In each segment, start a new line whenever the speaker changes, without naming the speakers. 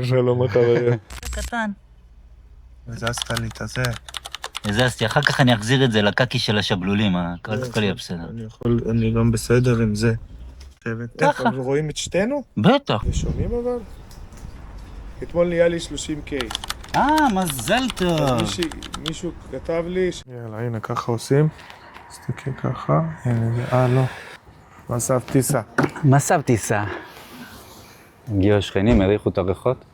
שלום החברים.
קטן.
הזזת לי את הזה.
הזזתי, אחר כך אני אחזיר את זה לקקי של השבלולים, הכל יהיה בסדר.
אני גם בסדר עם זה.
ככה.
איך, רואים את שתינו?
בטח.
שומעים אבל? אתמול נהיה לי 30K.
מזל טוב.
מישהו כתב לי... יאללה, הנה, ככה עושים. תסתכל ככה. הנה זה, לא. מסב טיסה.
מסב טיסה. הגיעו השכנים, הריחו את הריחות.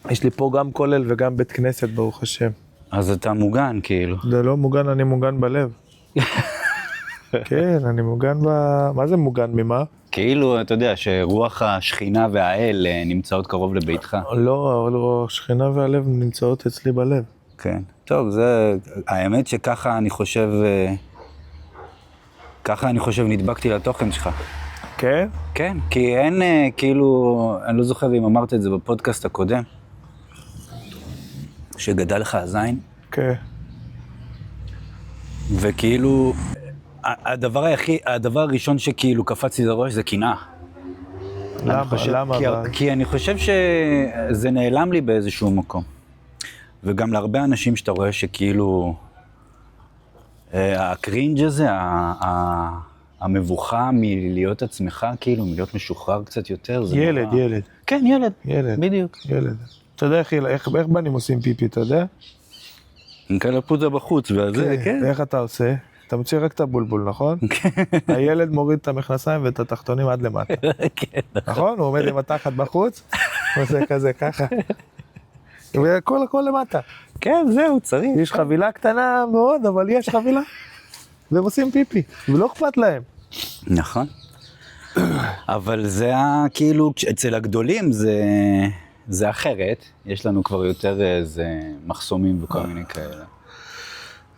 יש לי פה גם כולל וגם בית כנסת, ברוך השם.
אז אתה מוגן, כאילו.
זה לא מוגן, אני מוגן בלב. כן, אני מוגן מה זה מוגן ממה?
כאילו, אתה יודע, שרוח השכינה והאל נמצאות קרוב לביתך.
לא, השכינה והלב נמצאות אצלי בלב.
כן. טוב, זה... האמת שככה אני חושב... ככה אני חושב נדבקתי לתוכן שלך.
כן?
כן, כי אין כאילו... אני לא זוכר אם אמרת את זה בפודקאסט הקודם. שגדל לך הזין.
כן.
וכאילו... הדבר הראשון שכאילו קפץ לי לראש זה קנאה.
למה?
כי אני חושב שזה נעלם לי באיזשהו מקום. וגם להרבה אנשים שאתה רואה שכאילו... הקרינג' הזה, המבוכה מלהיות עצמך, כאילו, מלהיות משוחרר קצת יותר.
ילד.
כן, ילד. בדיוק.
ילד. אתה יודע איך בנים עושים פיפי, אתה יודע?
עם קלפוזה בחוץ, וזה, כן.
ואיך אתה עושה? אתה מוציא רק את הבולבול, נכון? הילד מוריד את המכנסיים ואת התחתונים עד למטה.
כן.
נכון? הוא עומד עם התחת בחוץ, עושה כזה, ככה. והכל למטה.
כן, זהו, צריך.
יש חבילה קטנה מאוד, אבל יש חבילה. והם עושים פיפי, ולא אכפת להם.
נכון. אבל זה כאילו, אצל הגדולים זה אחרת. יש לנו כבר יותר איזה מחסומים וכל מיני כאלה.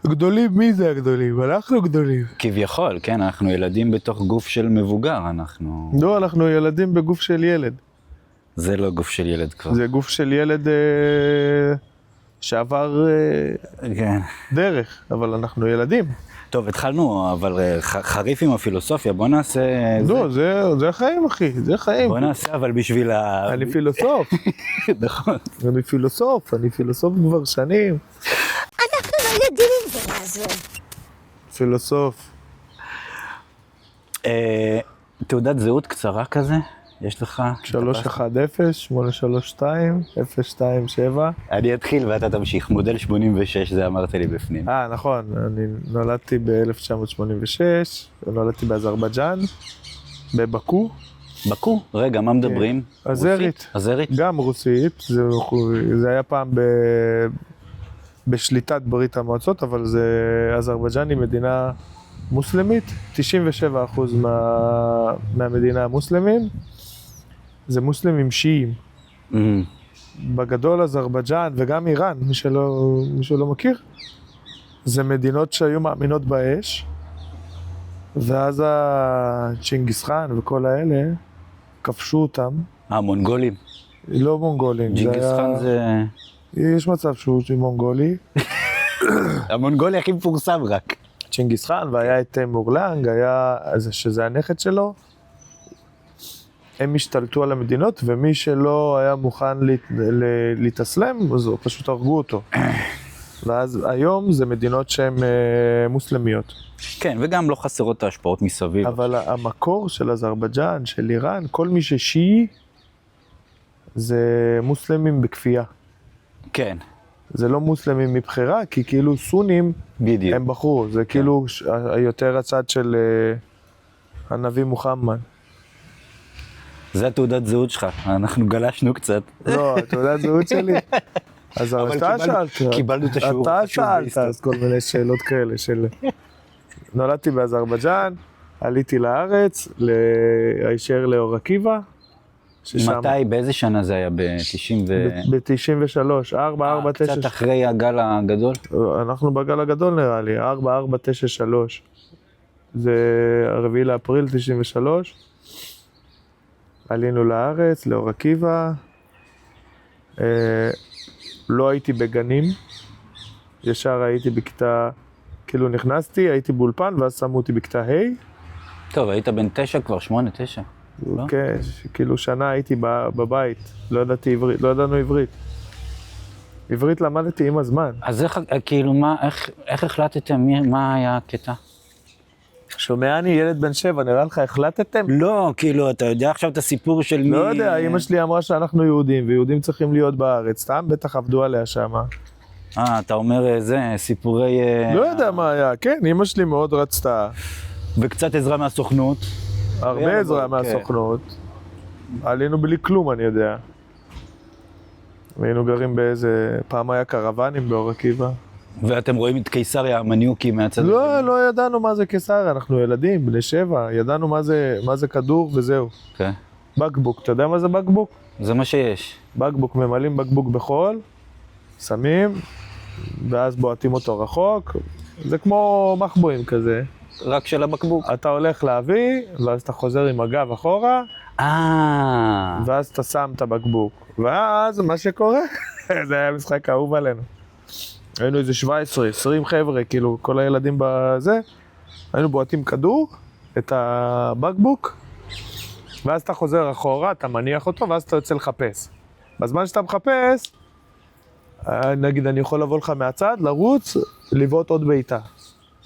גדולים, מי זה הגדולים? אנחנו גדולים.
כביכול, כן, אנחנו ילדים בתוך גוף של מבוגר, אנחנו...
לא, אנחנו ילדים בגוף של ילד.
זה לא גוף של ילד כבר.
זה גוף של ילד שעבר
כן.
דרך, אבל אנחנו ילדים.
טוב, התחלנו, אבל חריף עם הפילוסופיה, בוא נעשה...
לא, זה החיים, אחי, זה חיים.
בוא נעשה, אבל בשביל ה...
אני פילוסוף.
נכון.
אני פילוסוף כבר שנים.
אנחנו לא יודעים אם זה לעזור.
פילוסוף.
תעודת זהות קצרה כזה? יש לך?
310-832-027.
אני אתחיל ואתה תמשיך. מודל 86, זה אמרת לי בפנים.
נכון. אני נולדתי ב-1986, נולדתי באזרבייג'אן, בבקו.
בקו? רגע, מה מדברים?
אזרית.
אזרית?
גם רוסית. זה היה פעם בשליטת ברית המועצות, אבל אזרבייג'אן היא מדינה מוסלמית. 97% מהמדינה המוסלמים. זה מוסלמים שיעים. בגדול אזרבייג'אן וגם איראן, מי שלא מכיר, זה מדינות שהיו מאמינות באש, ואז צ'ינגיס חאן וכל האלה כבשו אותם.
מונגולים.
לא מונגולים.
צ'ינגיס חאן זה...
יש מצב שהוא מונגולי.
המונגולי הכי מפורסם רק.
צ'ינגיס חאן, והיה את מורלנג, שזה הנכד שלו. הם השתלטו על המדינות, ומי שלא היה מוכן להתאסלם, אז פשוט הרגו אותו. ואז היום זה מדינות שהן מוסלמיות.
כן, וגם לא חסרות ההשפעות מסביב.
אבל המקור של אזרבייג'אן, של איראן, כל מי ששיעי, זה מוסלמים בכפייה.
כן.
זה לא מוסלמים מבחירה, כי כאילו סונים,
בדיוק.
הם בחרו. זה כאילו יותר הצד של הנביא מוחמד.
זה התעודת זהות שלך, אנחנו גלשנו קצת.
לא, התעודת זהות שלי. אז אתה שאלת.
קיבלנו את השיעור.
אתה שאלת, אז כל מיני שאלות כאלה של... נולדתי באזרבייג'אן, עליתי לארץ, הישר לאור עקיבא.
מתי, באיזה שנה זה היה? ב-90
ב-93, 449.
קצת אחרי הגל הגדול?
אנחנו בגל הגדול נראה לי, 4493. זה 4 לאפריל 93. עלינו לארץ, לאור עקיבא. לא הייתי בגנים. ישר הייתי בכיתה, כאילו נכנסתי, הייתי באולפן, ואז שמו אותי בכיתה ה'.
טוב, היית בן 9 כבר, 8, 9. לא?
כן, כאילו שנה הייתי בבית, לא ידעתי עברית, לא ידענו עברית. עברית למדתי עם הזמן.
אז איך, כאילו, איך החלטתם, מה היה הקטע?
שומע אני ילד בן 7, נראה לך החלטתם?
לא, כאילו, אתה יודע עכשיו את הסיפור של מי...
לא יודע, אמא שלי אמרה שאנחנו יהודים, ויהודים צריכים להיות בארץ, סתם בטח עבדו עליה שמה.
אתה אומר סיפורי...
לא יודע מה היה, כן, אמא שלי מאוד רצתה.
וקצת עזרה מהסוכנות.
הרבה עזרה
כן.
מהסוכנות. עלינו בלי כלום, אני יודע. והיינו גרים באיזה... פעם היה קרוונים באור עקיבא.
ואתם רואים את קיסריה המניוקי מהצד הזה?
לא, לא ידענו מה זה קיסריה, אנחנו ילדים, בני 7, ידענו מה זה כדור וזהו.
כן.
בקבוק, אתה יודע מה זה בקבוק?
זה מה שיש.
בקבוק, ממלאים בקבוק בחול, שמים, ואז בועטים אותו רחוק. זה כמו מחבואים כזה.
רק של הבקבוק.
אתה הולך להביא, ואז אתה חוזר עם הגב אחורה, ואז אתה שם את הבקבוק. ואז מה שקורה, זה היה משחק אהוב עלינו. היינו איזה 17, 20 חבר'ה, כאילו כל הילדים בזה, היינו בועטים כדור, את הבקבוק, ואז אתה חוזר אחורה, אתה מניח אותו, ואז אתה יוצא לחפש. בזמן שאתה מחפש, נגיד אני יכול לבוא לך מהצד, לרוץ, לבעוט עוד בעיטה.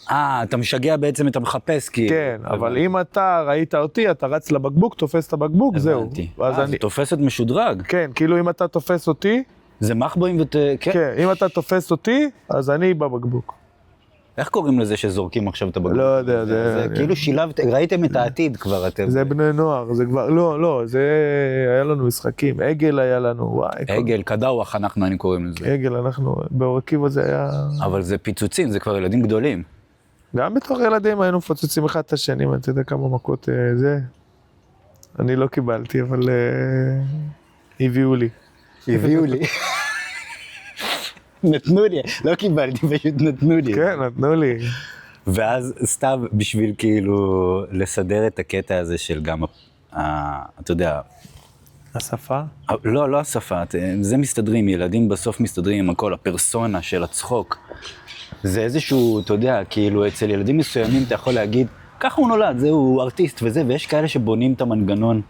אתה משגע בעצם את המחפש, כאילו.
כן, אבל אם אתה ראית אותי, אתה רץ לבקבוק, תופס את הבקבוק, זהו.
זה תופסת משודרג.
כן, כאילו אם אתה תופס אותי,
זה מחבואים כן.
כן, אם אתה תופס אותי, אז אני בבקבוק.
איך קוראים לזה שזורקים עכשיו את הבקבוק?
לא יודע,
זה כאילו ראיתם את העתיד כבר, אתם.
זה בני נוער, זה כבר, לא, זה היה לנו משחקים, עגל היה לנו, וואי.
עגל, קדאווח אנחנו קוראים לזה.
עגל, אנחנו, באור עקיבא זה היה...
אבל זה פיצוצים, זה כבר ילדים גדולים.
גם בתור ילדים היינו מפוצצים אחד את השני, אתה יודע כמה מכות זה. אני לא קיבלתי, אבל הביאו לי.
הביאו לי. נתנו לי, לא קיבלתי, פשוט נתנו לי.
כן, נתנו לי.
ואז סתם בשביל כאילו לסדר את הקטע הזה של גם, אתה יודע...
השפה?
לא השפה, זה מסתדרים, ילדים בסוף מסתדרים עם הכל, הפרסונה של הצחוק. זה איזשהו, אתה יודע, כאילו אצל ילדים מסוימים אתה יכול להגיד, ככה הוא נולד, זהו ארטיסט וזה, ויש כאלה שבונים את המנגנון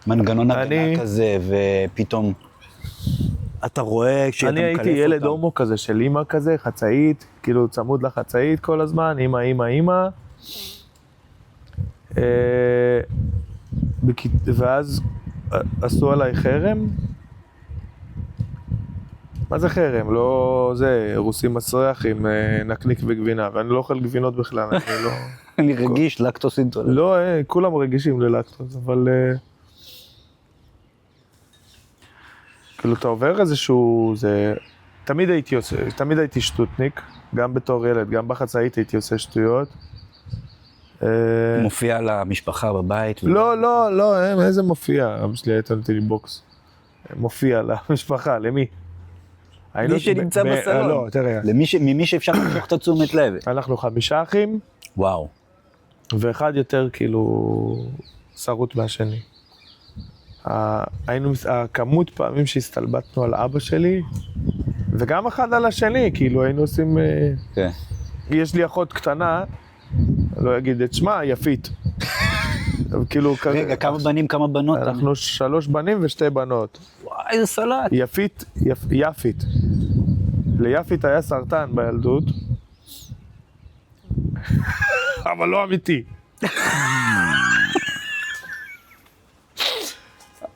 הגנה כזה, ופתאום אתה רואה כשאתה מקלף אותם.
אני הייתי ילד הומו כזה של אמא כזה, חצאית, כאילו צמוד לחצאית כל הזמן, אמא. ואז עשו עליי חרם. מה זה חרם? לא זה, רוסי מסריח עם נקניק וגבינה, ואני לא אוכל גבינות בכלל, אני לא...
אני רגיש, לקטוס אינטולרנט.
לא, כולם רגישים ללקטוס, אבל... כאילו, אתה עובר איזשהו... תמיד הייתי שטוטניק, גם בתור ילד, גם בחצאית הייתי עושה שטויות.
מופיע למשפחה בבית?
לא, איזה מופיע? אבא שלי הייתה נותן לי בוקס. מופיע למשפחה, למי?
מי שנמצא בסלון.
לא, תראה.
ממי שאפשר למשוך את התשומת לב.
אנחנו 5 אחים.
וואו.
ואחד יותר כאילו שרוט מהשני. הכמות פעמים שהסתלבטנו על אבא שלי, וגם אחד על השני, כאילו היינו עושים...
כן.
יש לי אחות קטנה, לא אגיד את שמה, יפית. כאילו...
רגע, כמה בנים, כמה בנות?
אנחנו 3 בנים ו2 בנות.
וואי, איזה סלט.
יפית. ליפית היה סרטן בילדות, אבל לא אמיתי.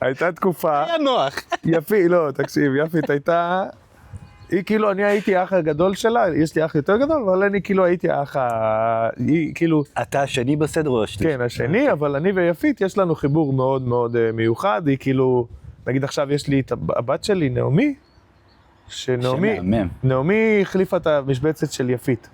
הייתה תקופה...
היה נוח.
יפית הייתה... היא כאילו, אני הייתי האח הגדול שלה, יש לי אח יותר גדול, אבל אני כאילו הייתי האח היא כאילו...
אתה השני בסדר או השלישי?
כן, השני, אבל אני ויפית, יש לנו חיבור מאוד מאוד מיוחד, היא כאילו... נגיד עכשיו יש לי את הבת שלי, נעמי, נעמי החליפה את המשבצת של יפית.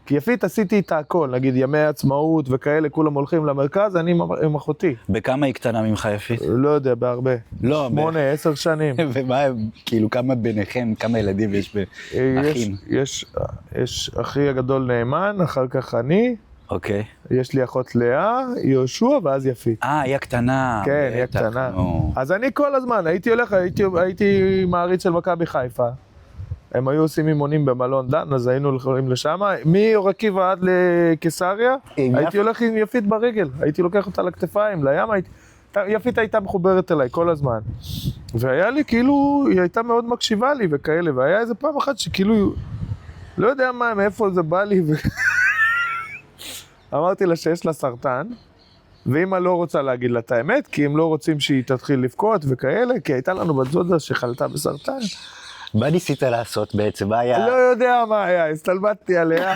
כי יפית עשיתי איתה הכל, נגיד ימי עצמאות וכאלה, כולם הולכים למרכז, אני עם אחותי.
בכמה היא קטנה ממך יפית?
לא יודע, בהרבה. 8, 10 שנים.
ומה, כאילו כמה ביניכם, כמה ילדים יש באחים?
יש אחי הגדול נאמן, אחר כך אני.
אוקיי.
יש לי אחות לאה, יהושע ואז יפית.
היא הקטנה.
כן, היא הקטנה. אז אני כל הזמן, הייתי מעריץ של מכבי חיפה. הם היו עושים אימונים במלון דן, אז היינו הולכים לשם. מאור עקיבא עד לקיסריה, הייתי הולך עם יפית ברגל. הייתי לוקח אותה לכתפיים, לים, יפית הייתה מחוברת אליי כל הזמן. והיה לי כאילו, היא הייתה מאוד מקשיבה לי וכאלה, והיה איזה פעם אחת שכאילו, לא יודע מה, מאיפה זה בא לי, אמרתי לה שיש לה סרטן, ואמא לא רוצה להגיד לה את האמת, כי הם לא רוצים שהיא תתחיל לבכות וכאלה, כי הייתה לנו בת דודה שחלתה בסרטן.
מה ניסית לעשות בעצם? מה היה?
לא יודע מה היה, הסתלבטתי עליה,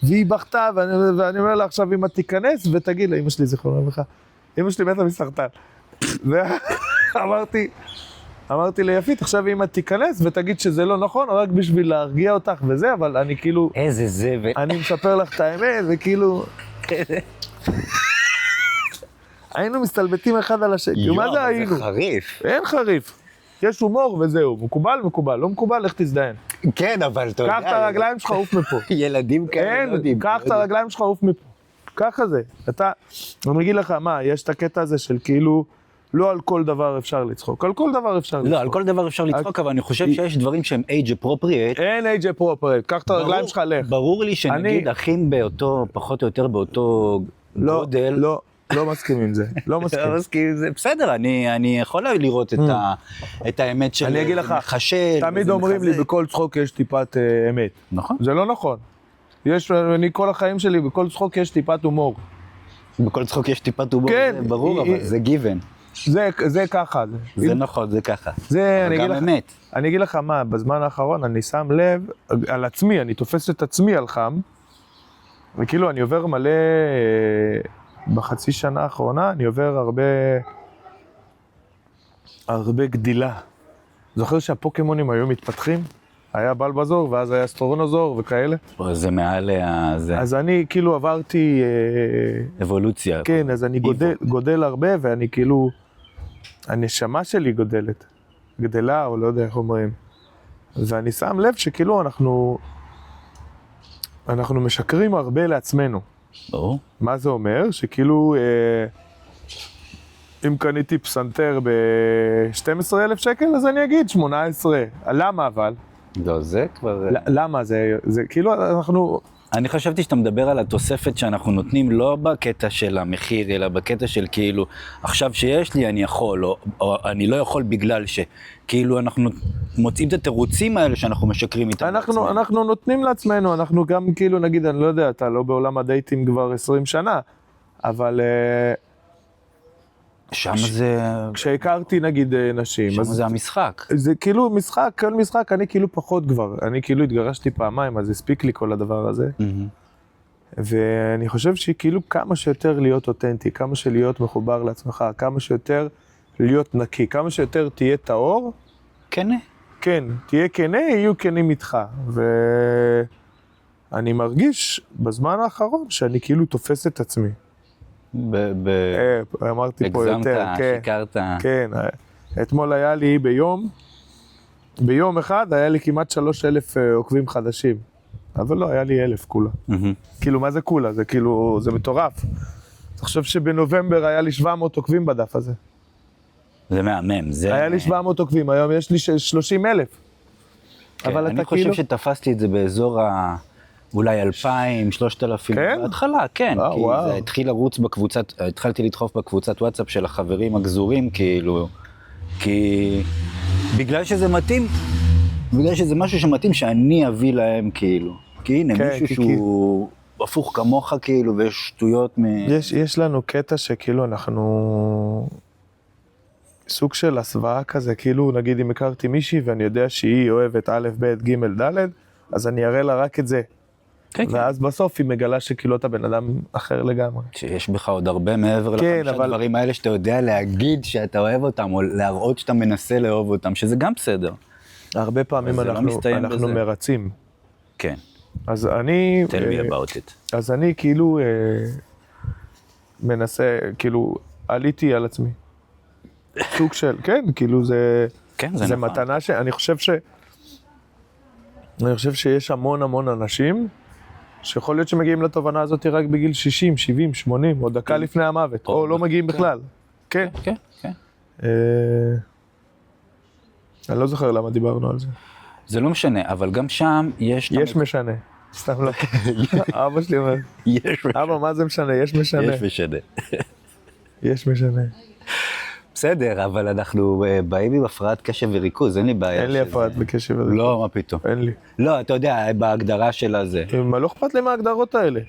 והיא בכתה, ואני אומר לה עכשיו, אמא תיכנס ותגיד לה, אמא שלי זיכרונה לברכה, אמא שלי מתה מסרטן. אמרתי ליפית, עכשיו אמא תיכנס ותגיד שזה לא נכון, רק בשביל להרגיע אותך וזה, אבל אני כאילו...
איזה זבל.
אני מספר לך את האמת, וכאילו... היינו מסתלבטים אחד על השני, מה זה היינו?
זה חריף.
אין חריף. יש הומור וזהו, מקובל, מקובל, לא מקובל, איך תזדיין.
כן, אבל אתה יודע...
קח את הרגליים שלך, עוף מפה.
ילדים כאלה לא יודעים.
קח את הרגליים שלך, עוף מפה. ככה זה. אני אגיד לך, מה, יש את הקטע הזה של כאילו, לא על כל דבר אפשר לצחוק. על כל דבר אפשר לצחוק.
לא, על כל דבר אפשר לצחוק, אבל אני חושב שיש דברים שהם age appropriate.
אין age appropriate, קח את הרגליים שלך, לך.
ברור לי שנגיד אחים באותו, פחות או יותר באותו גודל.
לא מסכים עם זה, לא מסכים.
לא מסכים עם זה, בסדר, אני יכול לראות את האמת של...
אני אגיד לך, תמיד אומרים לי, בכל צחוק יש טיפת אמת.
נכון.
זה לא נכון. אני כל החיים שלי, בכל צחוק יש טיפת הומור.
בכל צחוק יש טיפת הומור, זה ברור, אבל זה גיוון.
זה ככה.
זה נכון, זה ככה.
זה,
אני
אגיד לך מה, בזמן האחרון אני שם לב על עצמי, אני תופס את עצמי על חם, וכאילו אני עובר מלא, בחצי שנה האחרונה, אני עובר הרבה גדילה. זוכר שהפוקימונים היו מתפתחים? היה בלבזור, ואז היה סטרונוזור וכאלה.
זה מעל זה.
אז אני כאילו עברתי...
אבולוציה.
כן, אז אני גודל הרבה, ואני כאילו... הנשמה שלי גדלה, או לא יודע איך אומרים. ואני שם לב שכאילו אנחנו משקרים הרבה לעצמנו.
ברור.
מה זה אומר? שכאילו... אם קניתי פסנתר ב-12,000 שקל, אז אני אגיד 18. למה אבל?
לא, זה כבר...
למה? זה כאילו אנחנו...
אני חשבתי שאתה מדבר על התוספת שאנחנו נותנים, לא בקטע של המחיר, אלא בקטע של כאילו, עכשיו שיש לי אני יכול, או אני לא יכול בגלל שכאילו אנחנו מוצאים את התירוצים האלה שאנחנו משקרים איתם.
אנחנו נותנים לעצמנו, אנחנו גם כאילו נגיד, אני לא יודע, אתה לא בעולם הדייטים כבר 20 שנה, אבל...
שם זה...
כשהכרתי נגיד נשים...
שם זה המשחק.
זה כאילו משחק, כל משחק, אני כאילו פחות כבר. אני כאילו התגרשתי פעמיים, אז הספיק לי כל הדבר הזה. ואני חושב שכאילו כמה שיותר להיות אותנטי, כמה שלהיות מחובר לעצמך, כמה שיותר להיות נקי, כמה שיותר תהיה טהור.
כנה. כן,
תהיה כנה, יהיו כנים איתך. ואני מרגיש בזמן האחרון שאני כאילו תופס את עצמי. אמרתי פה יותר,
שיקרת.
כן, אתמול היה לי ביום אחד היה לי כמעט 3,000 עוקבים חדשים, אבל לא, היה לי 1,000 כולה. כאילו, מה זה כולה? זה כאילו, זה מטורף. אני חושב שבנובמבר היה לי 700 עוקבים בדף הזה.
זה מהמם, זה...
היה לי 700 עוקבים, היום יש לי 30,000. אבל
אני חושב שתפסתי את זה באזור אולי 2,000, 3,000, בהתחלה, כן, כי זה התחיל לרוץ בקבוצת, התחלתי לדחוף בקבוצת וואטסאפ של החברים הגזורים, כאילו, כי בגלל שזה מתאים, בגלל שזה משהו שמתאים שאני אביא להם, כאילו, כי הנה מישהו שהוא הפוך כמוך, כאילו, ויש שטויות
יש לנו קטע שכאילו אנחנו סוג של הסוואה כזה, כאילו נגיד אם הכרתי מישהי ואני יודע שהיא אוהבת א', ב', ג', ד', אז אני אראה לה רק את זה. ואז בסוף היא מגלה שכאילו אתה בן אדם אחר לגמרי.
שיש בך עוד הרבה מעבר לחמישה דברים האלה שאתה יודע להגיד שאתה אוהב אותם, או להראות שאתה מנסה לאהוב אותם, שזה גם בסדר.
הרבה פעמים אנחנו מרצים.
כן.
אז אני...
tell me about it.
אז אני כאילו מנסה, כאילו עליתי על עצמי. סוג של, כן, כאילו זה...
כן, זה
נכון.
נכון.
מתנה אני חושב שיש המון אנשים שיכול להיות שמגיעים לתובנה הזאת רק בגיל 60, 70, 80, או דקה לפני המוות, או לא מגיעים בכלל. כן.
כן, כן.
אני לא זוכר למה דיברנו על זה.
זה לא משנה, אבל גם שם יש...
יש משנה. סתם לא. אבא שלי אומר, אבא, מה זה משנה? יש משנה.
יש משנה.
יש משנה.
בסדר, אבל אנחנו באים עם הפרעת קשב וריכוז, אין לי בעיה.
אין לי הפרעת בקשב וריכוז.
לא, מה פתאום.
אין לי.
לא, אתה יודע, בהגדרה של הזה.
מה, לא אכפת לי מההגדרות האלה.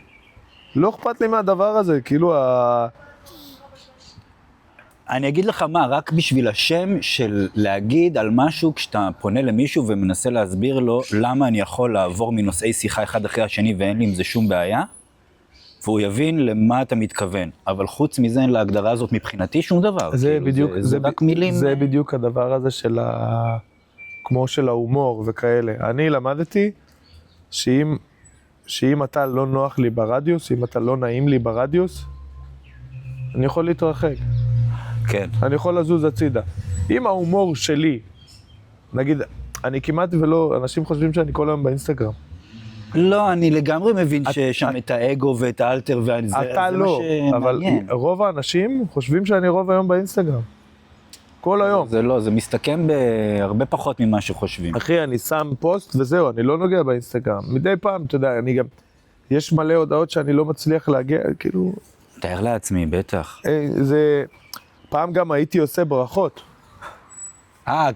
לא אכפת לי מהדבר הזה, כאילו
אני אגיד לך מה, רק בשביל השם של להגיד על משהו כשאתה פונה למישהו ומנסה להסביר לו למה אני יכול לעבור מנושאי שיחה אחד אחרי השני ואין לי עם זה שום בעיה, והוא יבין למה אתה מתכוון. אבל חוץ מזה אין להגדרה הזאת מבחינתי שום דבר.
זה
כאילו,
בדיוק,
זה רק מילים.
זה בדיוק הדבר הזה של כמו של ההומור וכאלה. אני למדתי שאם אתה לא נוח לי ברדיוס, אם אתה לא נעים לי ברדיוס, אני יכול להתרחק.
כן.
אני יכול לזוז הצידה. אם ההומור שלי, נגיד, אני כמעט ולא, אנשים חושבים שאני כל היום באינסטגרם.
לא, אני לגמרי מבין שיש שם את האגו ואת האלטר וזה מה
אתה לא, אבל רוב האנשים חושבים שאני רוב היום באינסטגרם. כל היום.
זה לא, זה מסתכם בהרבה פחות ממה שחושבים.
אחי, אני שם פוסט וזהו, אני לא נוגע באינסטגרם. מדי פעם, אתה יודע, אני גם, יש מלא הודעות שאני לא מצליח להגיע, כאילו...
תאר לעצמי, בטח.
זה... פעם גם הייתי עושה ברכות.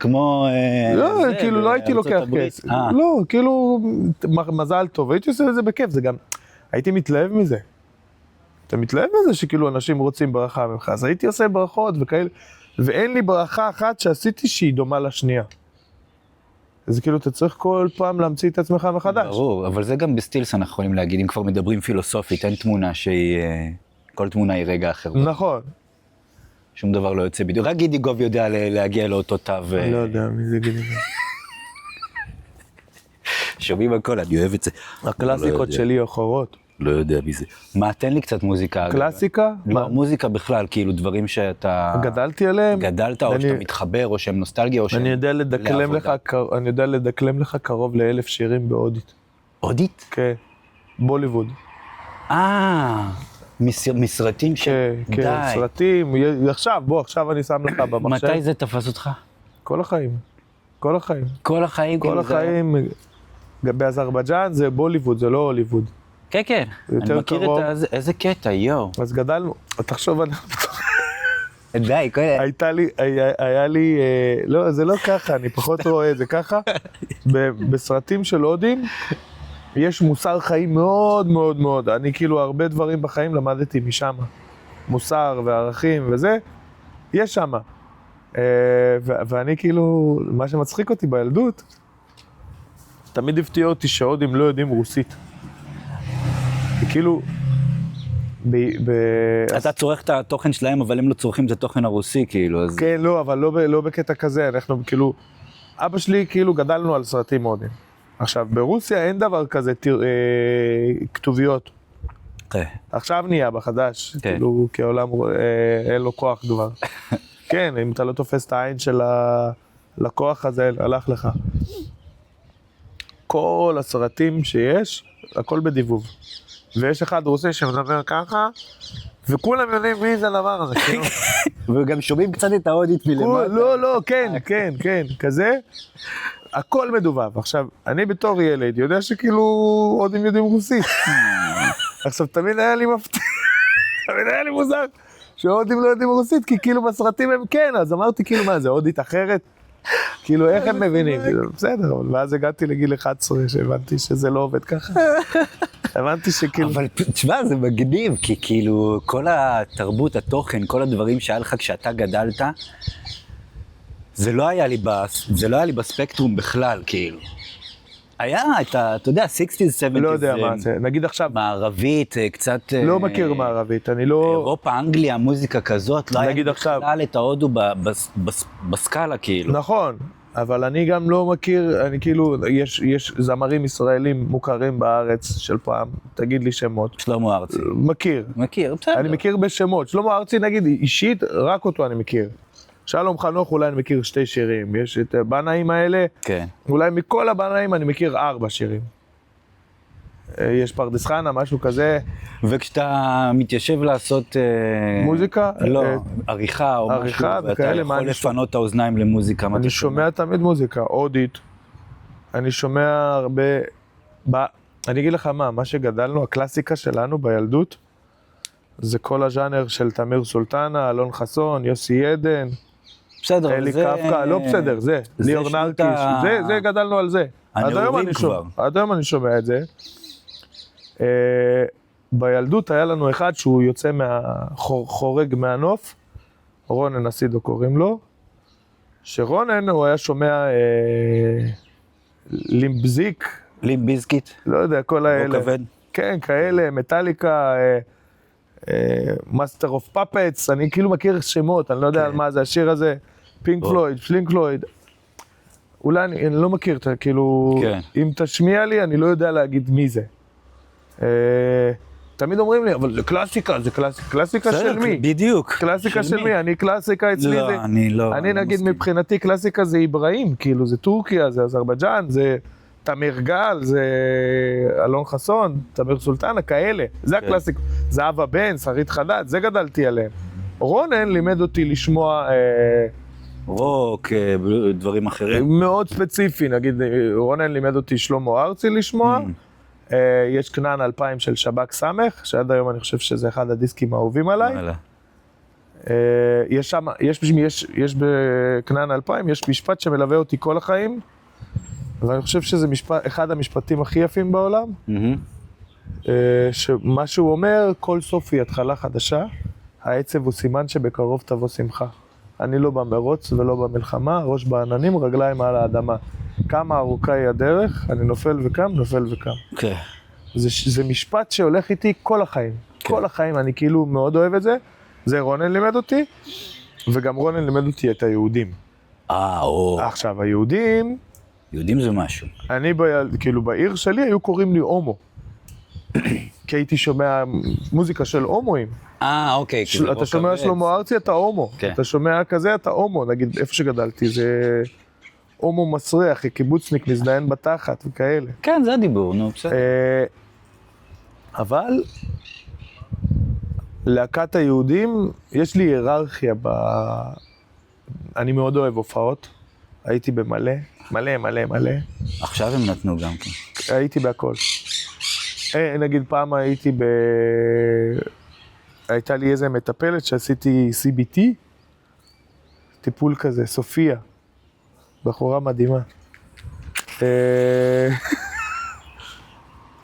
כמו...
לא, כאילו לא הייתי לוקח כסף. לא, כאילו, מזל טוב, הייתי עושה את זה בכיף, זה גם... הייתי מתלהב מזה. אתה מתלהב מזה שכאילו אנשים רוצים ברכה ממך, אז הייתי עושה ברכות וכאלה, ואין לי ברכה אחת שעשיתי שהיא דומה לשנייה. אז כאילו אתה צריך כל פעם להמציא את עצמך מחדש.
ברור, אבל זה גם בסטילס אנחנו יכולים להגיד, אם כבר מדברים פילוסופית, אין תמונה שהיא... כל תמונה היא רגע אחר.
נכון.
שום דבר לא יוצא בדיוק. רק גידי גוב יודע להגיע לאותו תו.
לא יודע מי זה גידי גוב.
שומעים הכל, אני אוהב את זה.
הקלאסיקות שלי אחרות.
לא יודע מי זה. מה, תן לי קצת מוזיקה.
קלאסיקה?
לא, מוזיקה בכלל, כאילו דברים שאתה...
גדלתי עליהם?
גדלת, או שאתה מתחבר, או שהם נוסטלגיה, או שהם...
אני יודע לדקלם לך קרוב ל1,000 שירים בהודית.
הודית?
כן. בוליווד.
מסרטים ש...
כן, סרטים. עכשיו אני שם לך במחשב.
מתי זה תפס אותך?
כל החיים. כל החיים.
כל החיים?
כל החיים. באזרבייג'אן זה בוליווד, זה לא הוליווד.
כן, כן. אני מכיר את זה. איזה קטע, יואו.
אז גדלנו. תחשוב,
די,
היה לי, לא, זה לא ככה, אני פחות רואה את זה ככה. בסרטים של הודים, יש מוסר חיים מאוד מאוד מאוד. אני כאילו הרבה דברים בחיים למדתי משם. מוסר וערכים וזה, יש שם. ואני כאילו, מה שמצחיק אותי בילדות, תמיד הפתיע אותי שהודים לא יודעים רוסית. כאילו,
אתה צורך את התוכן שלהם, אבל הם לא צורכים את התוכן הרוסי, כאילו.
כן, לא, אבל לא בקטע כזה. אנחנו כאילו, אבא שלי כאילו גדלנו על סרטים הודים. עכשיו, ברוסיה אין דבר כזה כתוביות. עכשיו נהיה בחדש, כאילו, כי העולם אין לו כוח כבר. כן, אם אתה לא תופס את העין של הלקוח הזה, הלך לך. כל הסרטים שיש, הכל בדיבוב. ויש אחד רוסי שמדבר ככה, וכולם יודעים מי זה הדבר הזה.
וגם שומעים קצת את ההודית מלמטה.
לא, כן, כזה. הכל מדובב. עכשיו, אני בתור ילד יודע שכאילו הודים יודעים רוסית. עכשיו, תמיד היה לי מפתיע, תמיד היה לי מוזר, שהודים לא יודעים רוסית, כי כאילו בסרטים הם כן, אז אמרתי כאילו מה, זה הודית אחרת? כאילו, איך הם מבינים? בסדר, אבל ואז הגעתי לגיל 11, שהבנתי שזה לא עובד ככה. הבנתי שכאילו...
אבל תשמע, זה מגניב, כי כאילו, כל התרבות, התוכן, כל הדברים שהיה לך כשאתה גדלת, זה לא היה לי בספקטרום בכלל, כאילו. היה את ה, אתה יודע, 60's, 70's.
לא יודע מה זה, נגיד עכשיו...
מערבית, קצת...
לא מכיר מערבית, אני לא...
אירופה, אנגליה, מוזיקה כזאת, לא היה לי
עכשיו...
בכלל את ההודו בסקאלה, כאילו.
נכון, אבל אני גם לא מכיר, אני כאילו, יש זמרים ישראלים מוכרים בארץ של פעם, תגיד לי שמות.
שלמה ארצי.
מכיר,
בסדר.
אני מכיר בשמות. שלמה ארצי, נגיד, אישית, רק אותו אני מכיר. שלום חנוך, אולי אני מכיר 2 שירים, יש את הבנאים האלה,
כן.
אולי מכל הבנאים אני מכיר 4 שירים. יש פרדס חנה, משהו כזה.
וכשאתה מתיישב לעשות...
מוזיקה?
לא, עריכה או משהו, ואתה יכול לפנות את האוזניים למוזיקה.
אני שומע תמיד מוזיקה, הודית. אני שומע הרבה... אני אגיד לך מה שגדלנו, הקלאסיקה שלנו בילדות, זה כל הז'אנר של תמיר סולטנה, אלון חסון, יוסי עדן,
בסדר,
אלי קפקא, לא בסדר, זה, ליאור נרקיס, זה גדלנו על זה. עד היום אני שומע את זה. בילדות היה לנו אחד שהוא יוצא חורג מהנוף, רונן אסידו קוראים לו, שרונן הוא היה שומע לימבזיק,
לימביזקיט,
לא יודע, כל האלה.
לא כבד.
כן, כאלה, מטליקה, מאסטר אוף פאפטס, אני כאילו מכיר שמות, אני לא יודע על מה זה השיר הזה, פינק פלויד, פלינק פלויד. אולי אני לא מכיר, כאילו, אם תשמיע לי, אני לא יודע להגיד מי זה. תמיד אומרים לי, אבל זה קלאסיקה, זה קלאסיקה של מי?
בדיוק.
קלאסיקה של מי? אני קלאסיקה אצלי זה... אני נגיד מבחינתי קלאסיקה זה איברהים, כאילו זה טורקיה, זה אזרבייג'אן, זה תמיר גל, זה אלון חסון, תמיר סולטנה, כאלה. זה הקלאסיקה. זהבה בן, שרית חדד, זה גדלתי עליהם. רונן לימד אותי לשמוע...
רוק, דברים אחרים.
מאוד ספציפי, נגיד רונן לימד אותי שלמה ארצי לשמוע. יש כנען 2000 של שב"כ סמך, שעד היום אני חושב שזה אחד הדיסקים האהובים עליי. יש בכנען 2000, יש משפט שמלווה אותי כל החיים, ואני חושב שזה אחד המשפטים הכי יפים בעולם, שמה שהוא אומר, כל סוף היא התחלה חדשה, העצב הוא סימן שבקרוב תבוא שמחה. אני לא במרוץ ולא במלחמה, ראש בעננים, רגליים על האדמה. כמה ארוכה היא הדרך, אני נופל וקם, נופל וקם.
כן.
זה משפט שהולך איתי כל החיים. כל החיים, אני כאילו מאוד אוהב את זה. זה רונן לימד אותי, וגם רונן לימד אותי את היהודים. עכשיו, היהודים...
יהודים זה משהו.
אני, כאילו, בעיר שלי היו קוראים לי הומו. כי הייתי שומע מוזיקה של הומואים.
אוקיי.
אתה שומע שלמה ארצי, אתה הומו. אתה שומע כזה, אתה הומו. נגיד, איפה שגדלתי, זה הומו מסריח, קיבוצניק, מזדיין בתחת וכאלה.
כן, זה הדיבור, נו, בסדר.
אבל להקת היהודים, יש לי היררכיה אני מאוד אוהב הופעות. הייתי במלא, מלא.
עכשיו הם נתנו גם כן.
הייתי בהכל. נגיד פעם הייתה לי איזה מטפלת שעשיתי CBT, טיפול כזה, סופיה, בחורה מדהימה.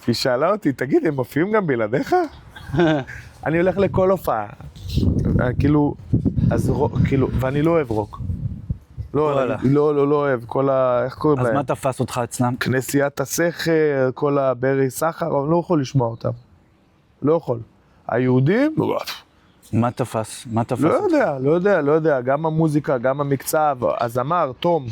היא שאלה אותי, תגיד, הם מופיעים גם בלעדיך? אני הולך לכל הופעה, כאילו, ואני לא אוהב רוק. לא אוהב, כל איך קוראים להם?
אז מה תפס אותך אצלם?
כנסיית הסכר, כל הברי סחר, אני לא יכול לשמוע אותם. לא יכול. היהודים?
מה תפס?
לא יודע, גם המוזיקה, גם המקצב, הזמר, תום.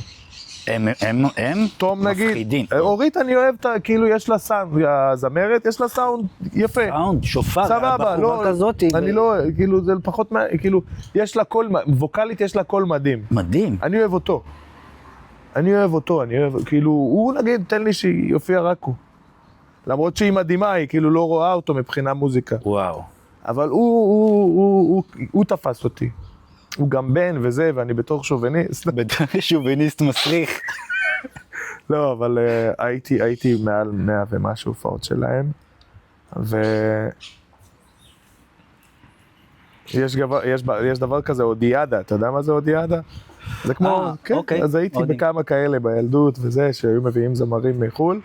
הם
תום נגיד.
מפחידים.
אורית אני אוהב, כאילו יש לה סאונד, הזמרת, יש לה סאונד יפה.
סאונד, שופר,
סבבה, לא,
כזאת.
אני לא, כאילו זה פחות, כאילו, יש לה קול, ווקלית יש לה קול מדהים.
מדהים.
אני אוהב אותו, כאילו, הוא נגיד, תן לי שיופיע רק הוא. למרות שהיא מדהימה, היא כאילו לא רואה אותו מבחינה מוזיקה.
וואו.
אבל הוא תפס אותי. הוא גם בן וזה, ואני בתור שוביניסט.
שוביניסט מסריח.
לא, אבל הייתי מעל 100 ומשהו הופעות שלהם. יש דבר כזה, אודיאדה, אתה יודע מה זה אודיאדה? זה כמו, כן, אז הייתי בכמה כאלה בילדות וזה, שהיו מביאים זמרים מחול.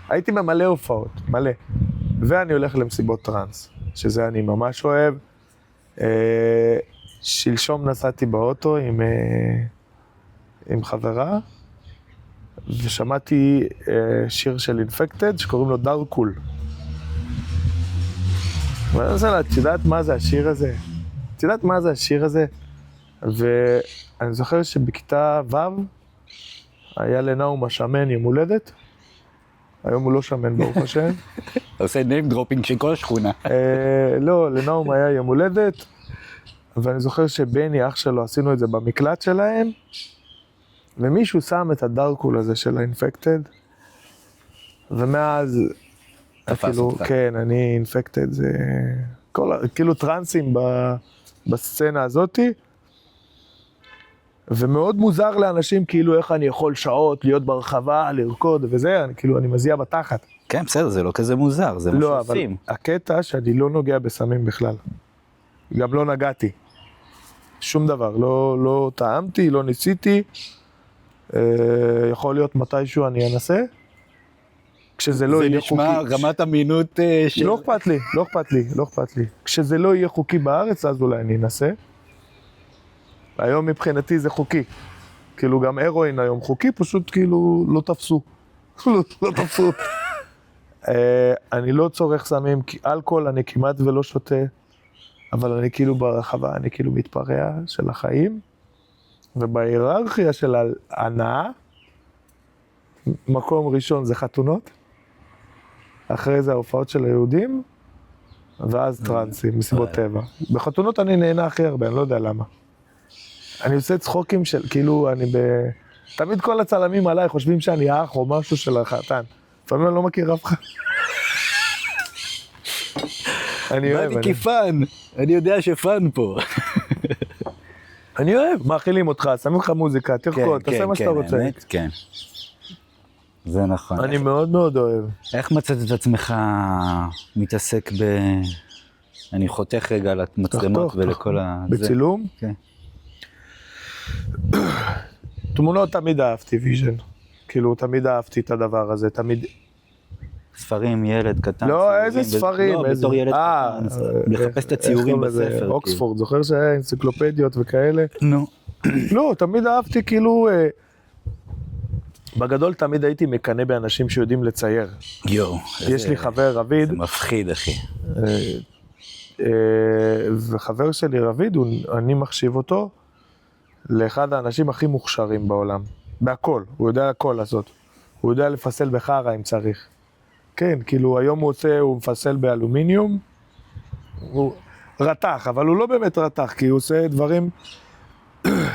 הייתי במלא הופעות, מלא. ואני הולך למסיבות טרנס, שזה אני ממש אוהב. שלשום נסעתי באוטו עם חברה, ושמעתי שיר של אינפקטד שקוראים לו דארקול. ואני רוצה לה, את יודעת מה זה השיר הזה? ואני זוכר שבכיתה ו' היה לנאום השמן יום הולדת, היום הוא לא שמן ברוך השם.
אתה עושה ניים דרופינג של כל השכונה.
לא, לנאום היה יום הולדת, ואני זוכר שבני, אח שלו, עשינו את זה במקלט שלהם, ומישהו שם את הדארקול הזה של האינפקטד, ומאז, כאילו, כן, אני אינפקטד, זה כאילו טרנסים בסצנה הזאת, ומאוד מוזר לאנשים, כאילו, איך אני יכול שעות להיות ברחבה, לרקוד וזה, כאילו, אני מזיע בתחת.
כן, בסדר, זה לא כזה מוזר, זה מה שעושים.
לא, אבל הקטע שאני לא נוגע בסמים בכלל. גם לא נגעתי. שום דבר, לא טעמתי, לא ניסיתי. יכול להיות מתישהו אני אנסה. כשזה לא יהיה חוקי.
זה נשמע רמת אמינות של...
לא אכפת לי. כשזה לא יהיה חוקי בארץ, אז אולי אני אנסה. היום מבחינתי זה חוקי. כאילו גם הרואין היום חוקי, פשוט כאילו לא תפסו. לא תפסו. אני לא צורך סמים, כי אלכוהול אני כמעט ולא שותה, אבל אני כאילו ברחבה, אני כאילו מתפרע של החיים, ובהיררכיה של ההנאה, מקום ראשון זה חתונות, אחרי זה ההופעות של היהודים, ואז טרנסים, מסיבות טבע. בחתונות אני נהנה הכי הרבה, אני לא יודע למה. אני עושה צחוקים של, כאילו, תמיד כל הצלמים עליי חושבים שאני אח או משהו של החתן. לפעמים אני לא מכיר אף אחד. אני אוהב.
באתי כפן, אני יודע שפן פה.
אני אוהב, מאכילים אותך, שמים לך מוזיקה, תרקוד, תעשה מה שאתה רוצה.
כן. זה נכון.
אני מאוד מאוד אוהב.
איך מצאת את עצמך מתעסק אני חותך רגע למצלמות ולכל ה...
בצילום?
כן.
תמונות תמיד אהבתי, ויז'ן. כאילו, תמיד אהבתי את הדבר הזה, תמיד...
ספרים, ילד קטן.
לא, איזה ספרים?
לא, בתור ילד קטן. לחפש את הציורים בספר.
אוקספורד, זוכר שהיה אנציקלופדיות וכאלה?
נו.
לא, תמיד אהבתי כאילו... בגדול תמיד הייתי מקנא באנשים שיודעים לצייר.
יו.
יש לי חבר רביד.
זה מפחיד, אחי.
וחבר שלי רביד, אני מחשיב אותו לאחד האנשים הכי מוכשרים בעולם. בהכל, הוא יודע הכל לעשות. הוא יודע לפסל בחרה אם צריך. כן, כאילו היום הוא מפסל באלומיניום. הוא רתח, אבל הוא לא באמת רתח, כי הוא עושה דברים...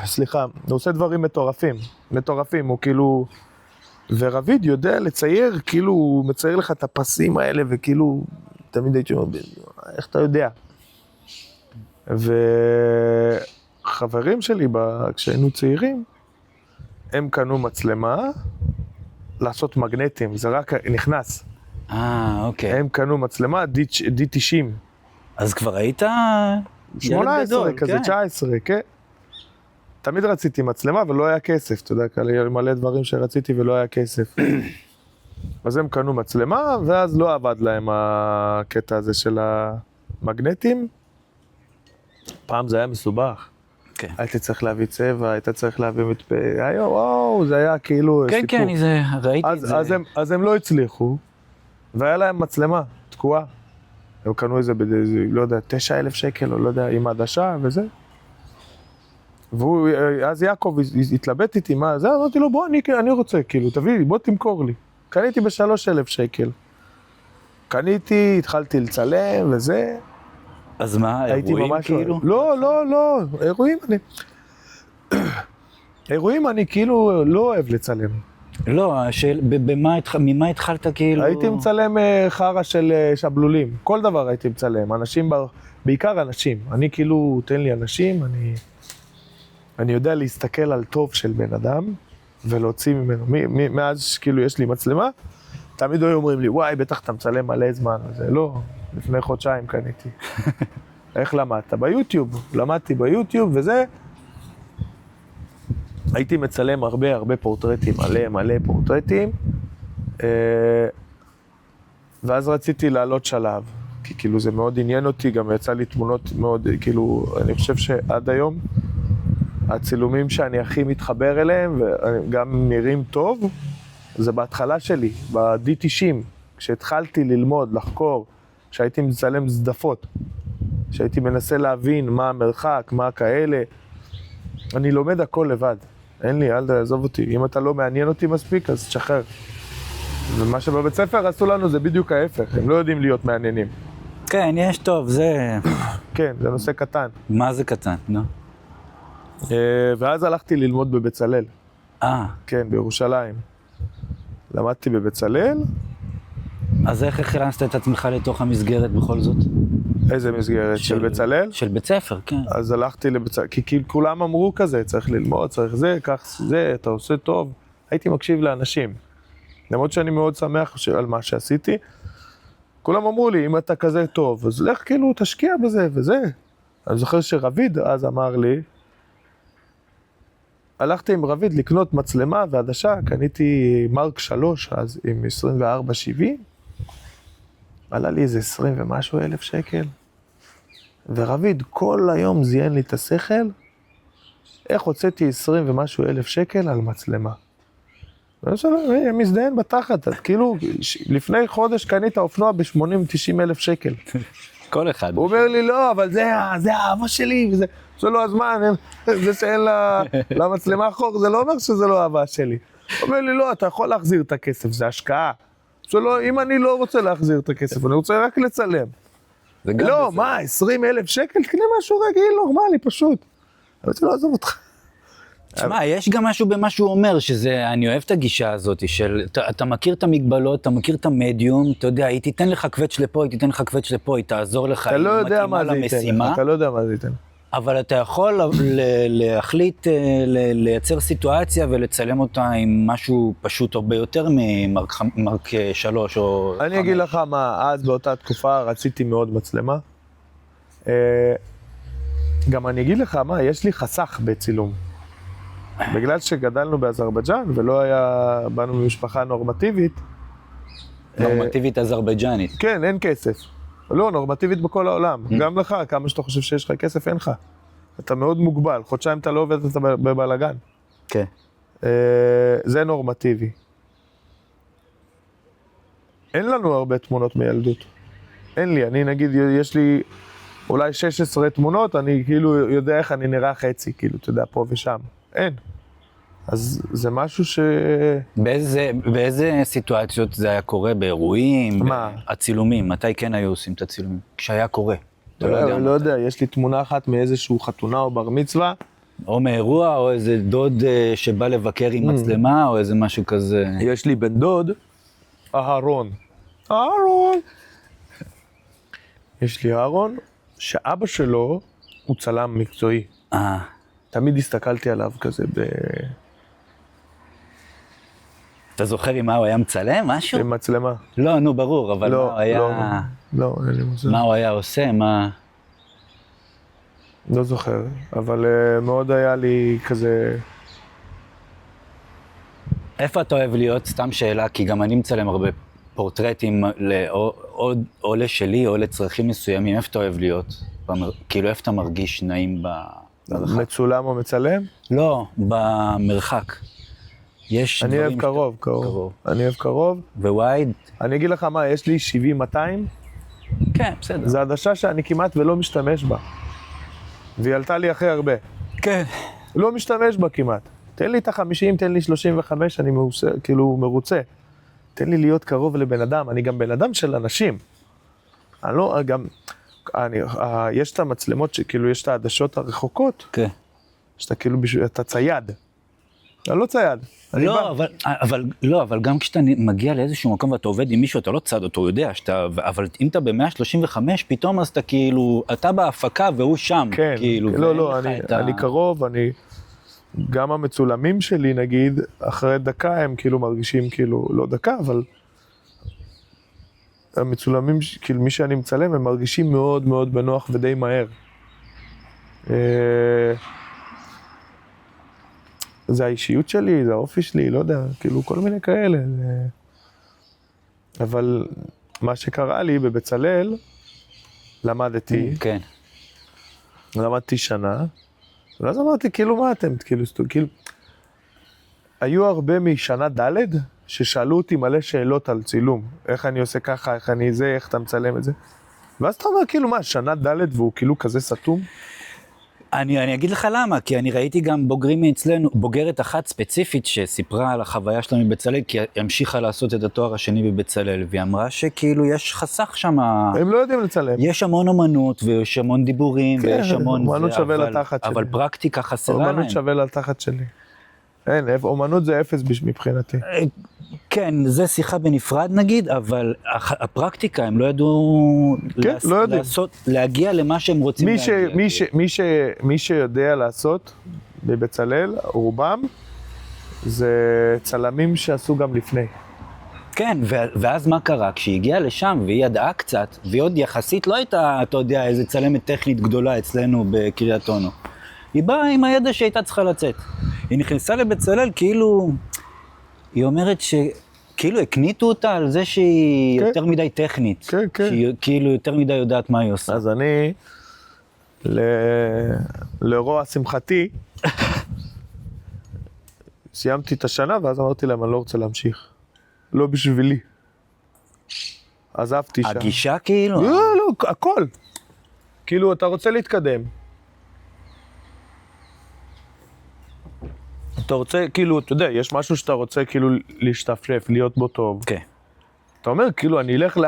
סליחה, הוא עושה דברים מטורפים, הוא כאילו... ורביד יודע לצייר, כאילו הוא מצייר לך את הפסים האלה, וכאילו, תמיד הייתי אומר, איך אתה יודע? וחברים שלי, כשהיינו צעירים, הם קנו מצלמה, לעשות מגנטים, זה רק נכנס.
אוקיי.
הם קנו מצלמה, D90.
אז כבר היית
18 כזה, 19, כן. תמיד רציתי מצלמה, אבל לא היה כסף, אתה יודע, היה מלא דברים שרציתי ולא היה כסף. אז הם קנו מצלמה, ואז לא עבד להם הקטע הזה של המגנטים. פעם זה היה מסובך.
כן.
הייתי צריך להביא צבע, היית צריך להביא מטפה, וואו, זה היה כאילו
כן,
סיפור.
כן, ראיתי את זה.
אז הם לא הצליחו, והיה להם מצלמה, תקועה. הם קנו איזה, לא יודע, 9,000 שקל, או לא יודע, עם עדשה וזה. אז יעקב התלבט איתי, מה זה? אמרתי לו, בוא, אני רוצה, כאילו, תביא לי, בוא תמכור לי. קניתי ב3,000 שקל. קניתי, התחלתי לצלם וזה.
אז מה, אירועים כאילו?
לא, אירועים אני כאילו לא אוהב לצלם.
לא, ממה התחלת כאילו?
הייתי מצלם חרה של שבלולים, כל דבר הייתי מצלם, אנשים, בעיקר אנשים. אני כאילו, תן לי אנשים, אני יודע להסתכל על טוב של בן אדם, ולהוציא ממנו, מאז כאילו יש לי מצלמה, תמיד היו אומרים לי, וואי, בטח אתה מצלם מלא זמן, זה לא, לפני חודשיים קניתי. איך למדת? ביוטיוב, למדתי ביוטיוב וזה, הייתי מצלם הרבה פורטרטים, מלא פורטרטים, ואז רציתי לעלות שלב, כי כאילו זה מאוד עניין אותי, גם יצא לי תמונות מאוד, כאילו, אני חושב שעד היום, הצילומים שאני הכי מתחבר אליהם, וגם נראים טוב, זה בהתחלה שלי, ב-D90, כשהתחלתי ללמוד, לחקור, כשהייתי מצלם זדפות, כשהייתי מנסה להבין מה המרחק, מה כאלה, אני לומד הכל לבד. אין לי, אל תעזוב אותי. אם אתה לא מעניין אותי מספיק, אז תשחרר. ומה שבבית ספר עשו לנו זה בדיוק ההפך, הם לא יודעים להיות מעניינים.
כן, יש טוב, זה...
כן, זה נושא קטן.
מה זה קטן, נו?
ואז הלכתי ללמוד בבצלאל.
כן,
בירושלים. למדתי בבצלאל.
אז איך הכנסת את עצמך לתוך המסגרת בכל זאת?
איזה מסגרת? של בצלאל?
של בית ספר, כן.
אז הלכתי לבצלאל, כי כולם אמרו כזה, צריך ללמוד, צריך זה, כך זה, אתה עושה טוב. הייתי מקשיב לאנשים. למרות שאני מאוד שמח על מה שעשיתי. כולם אמרו לי, אם אתה כזה טוב, אז לך כאילו תשקיע בזה וזה. אני זוכר שרביד אז אמר לי, הלכתי עם רביד לקנות מצלמה ועדשה, קניתי מרק 3 אז עם 24-70, עלה לי איזה 20 ומשהו אלף שקל, ורביד כל היום זיין לי את השכל, איך הוצאתי 20 ומשהו אלף שקל על מצלמה. ואני שלא, מזדיין בתחת, כאילו לפני חודש קנית אופנוע ב-80-90 אלף שקל.
כל אחד.
הוא אומר לי, לא, אבל זה האהבה שלי, וזה לא הזמן, זה שאין למצלמה חור, זה לא אומר שזה לא האהבה שלי. הוא אומר לי, לא, אתה יכול להחזיר את הכסף, זה השקעה. אם אני לא רוצה להחזיר את הכסף, אני רוצה רק לצלם. לא, מה, 20 אלף שקל? תקנה משהו רגיל, נורמלי, פשוט. אני רוצה לעזוב אותך.
תשמע, יש גם משהו במה שהוא אומר, שזה, אני אוהב את הגישה הזאת, של, אתה מכיר את המגבלות, אתה מכיר את המדיום, אתה יודע, היא תיתן לך קווץ' לפה, היא תיתן לך קווץ' לפה, היא תעזור לך,
אתה לא
היא
יודע
מתאימה
מה זה ייתן,
למשימה,
אתה לא יודע מה זה ייתן.
אבל אתה יכול להחליט, לייצר סיטואציה ולצלם אותה עם משהו פשוט הרבה יותר ממרק 3 או 5.
אני אגיד לך מה, אז באותה תקופה רציתי מאוד מצלמה. גם אני אגיד לך מה, יש לי חסך בצילום. בגלל שגדלנו באזרבייג'אן ולא היה, באנו ממשפחה נורמטיבית.
נורמטיבית אזרבייג'נית.
כן, אין כסף. לא, נורמטיבית בכל העולם. גם לך, כמה שאתה חושב שיש לך כסף, אין לך. אתה מאוד מוגבל, חודשיים אתה לא עובד, אתה בבלגן.
כן.
זה נורמטיבי. אין לנו הרבה תמונות מילדות. אין לי, אני נגיד, יש לי אולי 16 תמונות, אני כאילו יודע איך אני נראה חצי, כאילו, אתה יודע, פה ושם. אין. אז זה משהו ש...
באיזה סיטואציות זה היה קורה? באירועים?
מה?
הצילומים, מתי כן היו עושים את הצילומים? כשהיה קורה. אתה לא יודע.
לא יודע, יש לי תמונה אחת מאיזשהו חתונה או בר מצווה.
או מאירוע, או איזה דוד שבא לבקר עם מצלמה, או איזה משהו כזה.
יש לי בן דוד, אהרון. אהרון! יש לי אהרון, שאבא שלו הוא צלם מקצועי. תמיד הסתכלתי עליו כזה
אתה זוכר עם מה הוא היה מצלם? משהו?
עם מצלמה.
לא, נו, ברור, אבל מה הוא היה...
לא, אין לי מושג.
מה הוא היה עושה? מה...
לא זוכר, אבל מאוד היה לי כזה...
איפה אתה אוהב להיות? סתם שאלה, כי גם אני מצלם הרבה פורטרטים, או לשלי או לצרכים מסוימים. איפה אתה אוהב להיות? כאילו, איפה אתה מרגיש נעים במרחק?
מצולם או מצלם?
לא, במרחק. יש
אני אוהב קרוב. אני אוהב קרוב.
ווייד?
אני אגיד לך מה, יש לי 70-200.
כן, בסדר.
זו עדשה שאני כמעט ולא משתמש בה. והיא עלתה לי אחרי הרבה.
כן.
לא משתמש בה כמעט. תן לי את ה-50, תן לי 35, אני כאילו מרוצה. תן לי להיות קרוב לבן אדם, אני גם בן אדם של אנשים. אני לא, גם, יש את המצלמות שכאילו יש את העדשות הרחוקות.
כן.
שאתה כאילו, אתה צייד. אני לא צייד.
לא, אבל גם כשאתה מגיע לאיזשהו מקום ואתה עובד עם מישהו, אתה לא צד אותו, הוא יודע, אבל אם אתה ב-135, פתאום אז אתה כאילו, אתה בהפקה והוא שם.
כן,
כאילו,
לא, אני קרוב, גם המצולמים שלי נגיד, אחרי דקה הם כאילו מרגישים כאילו, לא דקה, אבל המצולמים, כאילו מי שאני מצלם, הם מרגישים מאוד מאוד בנוח ודי מהר. זה האישיות שלי, זה האופי שלי, לא יודע, כאילו כל מיני כאלה. אבל מה שקרה לי בבצלאל, למדתי.
כן.
למדתי שנה, ואז אמרתי, כאילו מה אתם, כאילו, היו הרבה משנה ד' ששאלו אותי מלא שאלות על צילום. איך אני עושה ככה, איך אני זה, איך אתה מצלם את זה. ואז אתה אומר, כאילו מה, שנה ד' והוא כאילו כזה סתום?
אני אגיד לך למה, כי אני ראיתי גם בוגרים מאצלנו, בוגרת אחת ספציפית שסיפרה על החוויה שלה מבצלאל, כי היא המשיכה לעשות את התואר השני בבצלאל, והיא אמרה שכאילו יש חסך שם.
הם לא יודעים לצלם.
יש המון אומנות, ויש המון דיבורים,
כן,
ויש המון...
אומנות שווה לתחת שלי.
אבל פרקטיקה חסרה להם.
אומנות שווה לתחת שלי. אין, אומנות זה אפס מבחינתי.
כן, זה שיחה בנפרד נגיד, אבל הפרקטיקה, הם לא ידעו לעשות, להגיע למה שהם רוצים להגיע.
מי שיודע לעשות בבצלאל, רובם, זה צלמים שעשו גם לפני.
כן, ואז מה קרה? כשהיא הגיעה לשם והיא ידעה קצת, והיא עוד יחסית לא הייתה, אתה יודע, איזה צלמת טכנית גדולה אצלנו בקריית אונו. היא באה עם הידע שהייתה צריכה לצאת. היא נכנסה לבצלאל כאילו, היא אומרת שכאילו הקניתו אותה על זה שהיא
כן.
יותר מדי טכנית.
כן, כן.
שהיא כאילו יותר מדי יודעת מה היא עושה.
אז אני, לרוע שמחתי, סיימתי את השנה, ואז אמרתי להם, אני לא רוצה להמשיך. לא בשבילי. עזבתי שם.
הגישה כאילו?
לא, לא, הכל. כאילו, אתה רוצה להתקדם. אתה רוצה, כאילו, אתה יודע, יש משהו שאתה רוצה כאילו להשתפשף, להיות בו טוב.
כן.
אתה אומר, כאילו, אני אלך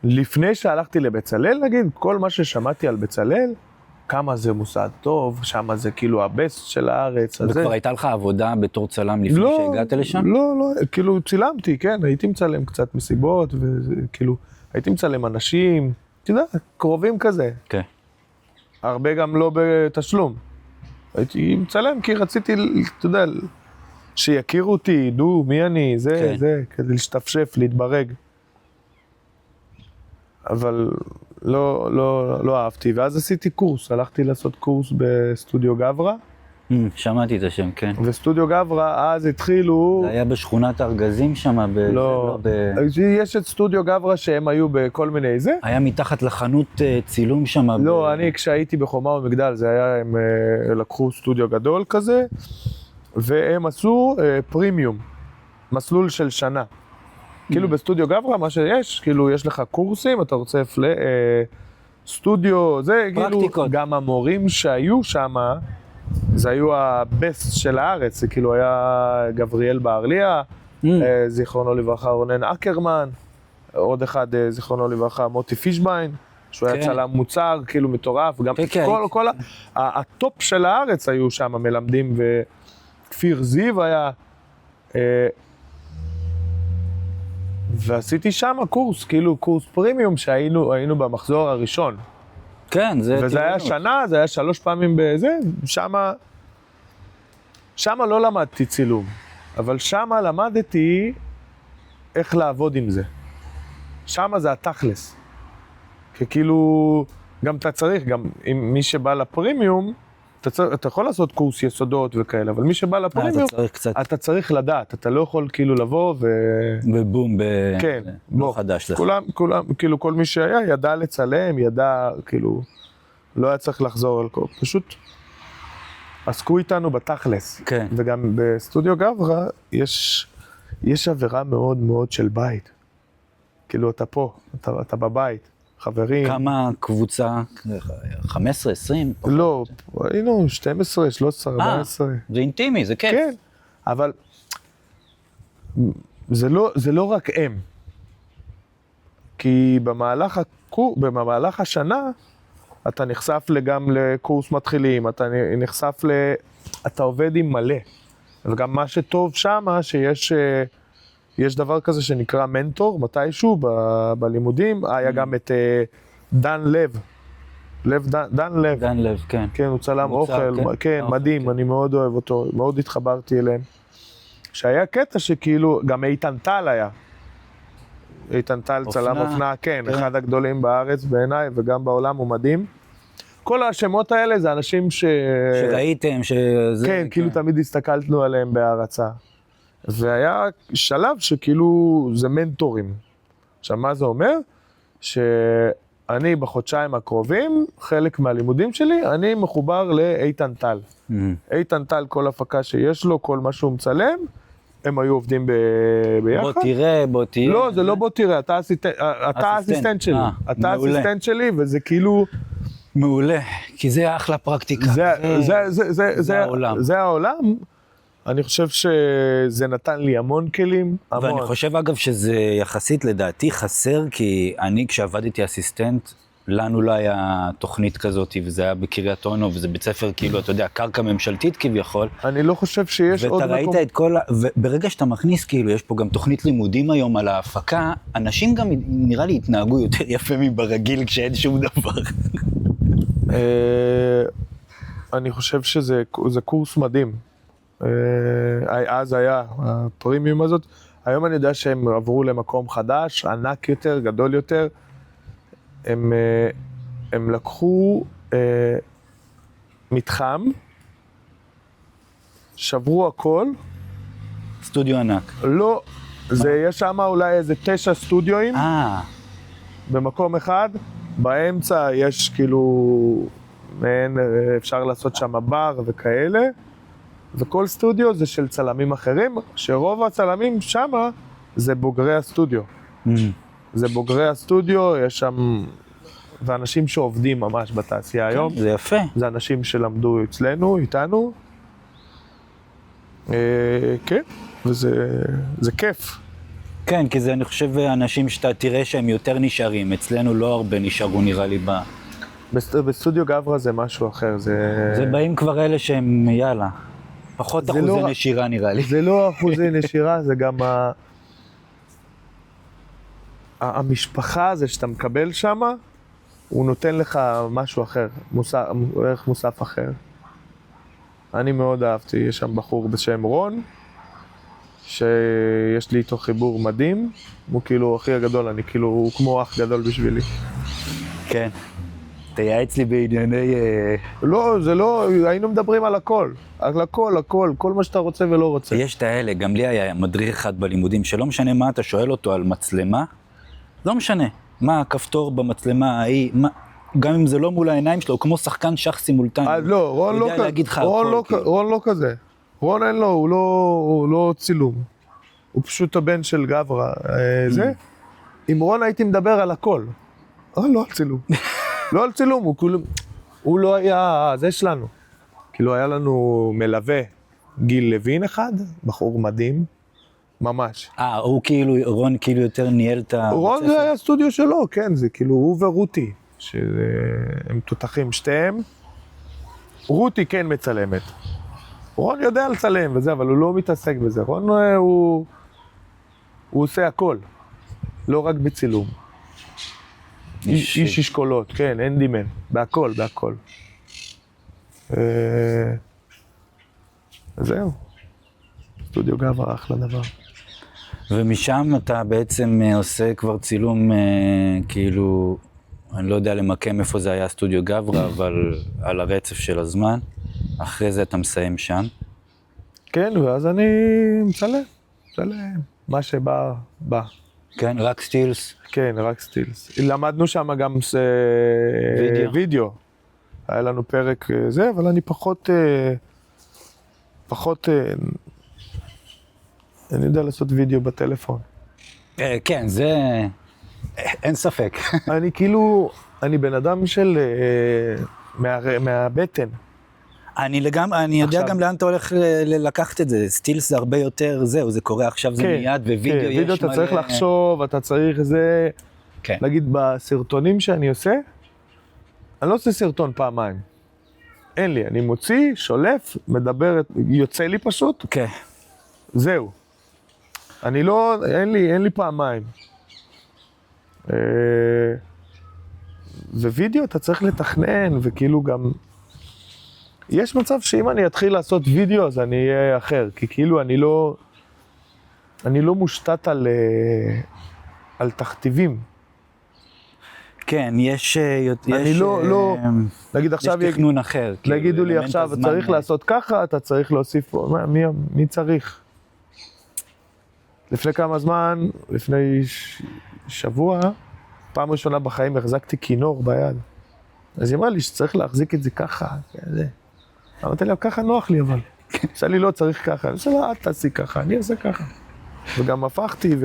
לפני שהלכתי לבצלאל, נגיד, כל מה ששמעתי על בצלאל, כמה זה מוסד טוב, שמה זה כאילו הבסט של הארץ.
וכבר הייתה לך עבודה בתור צלם לפני שהגעת לשם?
לא, לא, כאילו צילמתי, כן, הייתי מצלם קצת מסיבות, וכאילו, הייתי מצלם אנשים, אתה יודע, קרובים כזה.
כן.
הרבה גם לא בתשלום. הייתי מצלם כי רציתי, אתה יודע, שיכירו אותי, ידעו מי אני, זה, כדי להשתפשף, להתברג. אבל לא אהבתי, ואז עשיתי קורס, הלכתי לעשות קורס בסטודיו גברה.
שמעתי את השם, כן.
וסטודיו גברה, אז התחילו...
זה היה בשכונת הארגזים שם?
לא, יש את סטודיו גברה שהם היו בכל מיני זה.
היה מתחת לחנות צילום שם?
לא, אני כשהייתי בחומה ומגדל, זה היה, הם לקחו סטודיו גדול כזה, והם עשו פרימיום, מסלול של שנה. כאילו בסטודיו גברה, מה שיש, כאילו יש לך קורסים, אתה רוצה סטודיו, זה
פרקטיקות.
כאילו, גם המורים שהיו שם, זה היו הבסט של הארץ, זה כאילו היה גבריאל בארליה, זיכרונו לברכה רונן אקרמן, עוד אחד זיכרונו לברכה מוטי פישביין, שהוא היה צלם מוצר, כאילו מטורף, גם כל הטופ של הארץ היו שם מלמדים, וכפיר זיו היה, ועשיתי שם קורס, כאילו קורס פרימיום שהיינו במחזור הראשון.
כן, זה...
וזה היה שנה, זה היה 3 פעמים בזה, שמה לא למדתי צילום, אבל שמה למדתי איך לעבוד עם זה. שמה זה התכלס. כי כאילו, גם אתה צריך, גם עם מי שבא לפרימיום, אתה יכול לעשות קורס יסודות וכאלה, אבל מי שבא לפרימיום, אתה צריך לדעת, אתה לא יכול כאילו לבוא
ובום,
כן,
לא חדש לך.
כולם, כאילו כל מי שהיה ידע לצלם, ידע, כאילו, לא היה צריך לחזור על כל, פשוט עסקו איתנו בתכלס.
כן.
וגם בסטודיו גברה יש עבירה מאוד מאוד של בית. כאילו אתה פה, אתה בבית. חברים.
כמה קבוצה? 15, 20?
לא, היינו 12, 13, 14.
זה אינטימי, זה כיף.
כן, אבל זה לא רק הם. כי במהלך השנה אתה נחשף גם לקורס מתחילים, אתה עובד עם מלא. וגם מה שטוב שמה, יש דבר כזה שנקרא מנטור, מתישהו בלימודים, היה גם את דן לב.
דן לב, כן.
כן, הוא צלם אוכל, כן, מדהים, אני מאוד אוהב אותו, מאוד התחברתי אליהם. שהיה קטע שכאילו, גם איתן טל היה. איתן טל צלם אופנה, כן, אחד הגדולים בארץ בעיניי, וגם בעולם הוא מדהים. כל השמות האלה זה אנשים
שראיתם,
כן, כאילו תמיד הסתכלנו עליהם בהערצה. והיה שלב שכאילו זה מנטורים. עכשיו, מה זה אומר? שאני בחודשיים הקרובים, חלק מהלימודים שלי, אני מחובר לאיתן טל. איתן טל, כל הפקה שיש לו, כל מה שהוא מצלם, הם היו עובדים ביחד.
בוא תראה.
לא, זה לא בוא תראה, אתה אסיסטנט שלי. אתה אסיסטנט שלי, וזה כאילו...
מעולה, כי זה אחלה פרקטיקה.
זה העולם. זה העולם. אני חושב שזה נתן לי המון כלים, המון.
ואני חושב אגב שזה יחסית לדעתי חסר, כי אני כשעבדתי אסיסטנט, לנו לא היה תוכנית כזאת, וזה היה בקריית אונו, וזה בית ספר כאילו, אתה יודע, קרקע ממשלתית כביכול.
אני לא חושב שיש עוד מקום.
ואתה ראית את כל, וברגע שאתה מכניס כאילו, יש פה גם תוכנית לימודים היום על ההפקה, אנשים גם נראה לי התנהגו יותר יפה מברגיל כשאין שום דבר.
אני חושב שזה קורס מדהים. אז היה הפרימיום הזאת, היום אני יודע שהם עברו למקום חדש, ענק יותר, גדול יותר. הם לקחו מתחם, שברו הכל.
סטודיו ענק.
לא, יש שם אולי איזה 9 סטודיואים במקום אחד. באמצע יש כאילו, אפשר לעשות שם בר וכאלה. וכל סטודיו זה של צלמים אחרים, שרוב הצלמים שם זה בוגרי הסטודיו. זה בוגרי הסטודיו, יש שם, ואנשים שעובדים ממש בתעשייה היום.
זה יפה.
זה אנשים שלמדו אצלנו, איתנו. כן, וזה כיף.
כן, כי זה אני חושב אנשים שאתה תראה שהם יותר נשארים, אצלנו לא הרבה נשארו נראה לי
בסטודיו גברה זה משהו אחר,
זה באים כבר אלה שהם יאללה, פחות אחוזי נשירה נראה לי.
זה לא אחוזי נשירה, זה גם המשפחה הזה שאתה מקבל שם, הוא נותן לך משהו אחר, ערך מוסף אחר. אני מאוד אהבתי, יש שם בחור בשם רון, שיש לי איתו חיבור מדהים, הוא כאילו הכי הגדול, אני כאילו, הוא כמו אח גדול בשבילי.
כן, תייעץ לי בענייני...
לא, זה לא, היינו מדברים על הכל, על הכל, הכל, כל מה שאתה רוצה ולא רוצה.
יש את האלה, גם לי היה מדריך אחד בלימודים, שלא משנה מה אתה שואל אותו על מצלמה, לא משנה, מה הכפתור במצלמה ההיא, גם אם זה לא מול העיניים שלו, הוא כמו שחקן שח סימולטני.
לא, רון לא כזה. רון אין לו, הוא לא צילום. הוא פשוט הבן של גברה. זה. עם רון הייתי מדבר על הכל. לא על צילום. לא על צילום, הוא לא היה, זה שלנו. כאילו היה לנו מלווה, גיל לוין אחד, בחור מדהים, ממש.
הוא כאילו, רון כאילו יותר ניהל את ה...
רון זה היה סטודיו שלו, כן, זה כאילו הוא ורותי, שהם תותחים שתיהם. רותי כן מצלמת. רון יודע לצלם וזה, אבל הוא לא מתעסק בזה. רון הוא עושה הכל, לא רק בצילום. איש אשכולות, כן, אין דימן, בהכל, בהכל. זהו, סטודיו גברה, אחלה דבר.
ומשם אתה בעצם עושה כבר צילום, כאילו, אני לא יודע למקם איפה זה היה סטודיו גברה, אבל על הרצף של הזמן. אחרי זה אתה מסיים שם.
כן, ואז אני מצלם, מה שבא, בא.
כן, רק סטילס.
כן, רק סטילס. למדנו שם גם וידאו. היה לנו פרק זה, אבל אני פחות, אני יודע לעשות וידאו בטלפון.
כן, זה, אין ספק.
אני כאילו, אני בן אדם של, מהבטן.
אני יודע גם לאן אתה הולך לקחת את זה, סטילס זה הרבה יותר זהו, זה קורה עכשיו זה מיד, ווידאו יש מלא...
וידאו אתה צריך לחשוב, אתה צריך זה... נגיד בסרטונים שאני עושה, אני לא עושה סרטון פעמיים. אין לי, אני מוציא, שולף, מדבר, יוצא לי פשוט, זהו. אני לא, אין לי פעמיים. ווידאו אתה צריך לתכנן, וכאילו גם... יש מצב שאם אני אתחיל לעשות וידאו, אז אני אהיה אחר, כי כאילו אני לא מושתת על תכתיבים.
כן, יש...
אני לא... נגיד עכשיו...
יש תכנון אחר.
נגידו לי עכשיו, צריך לעשות ככה, אתה צריך להוסיף... מי צריך? לפני כמה זמן, לפני שבוע, פעם ראשונה בחיים החזקתי כינור ביד. אז היא אמרה לי שצריך להחזיק את זה ככה, כזה. אמרתי לה, ככה נוח לי אבל. עושה לי לא, צריך ככה. אני עושה לה, את תעשי ככה, אני אעשה ככה. וגם הפכתי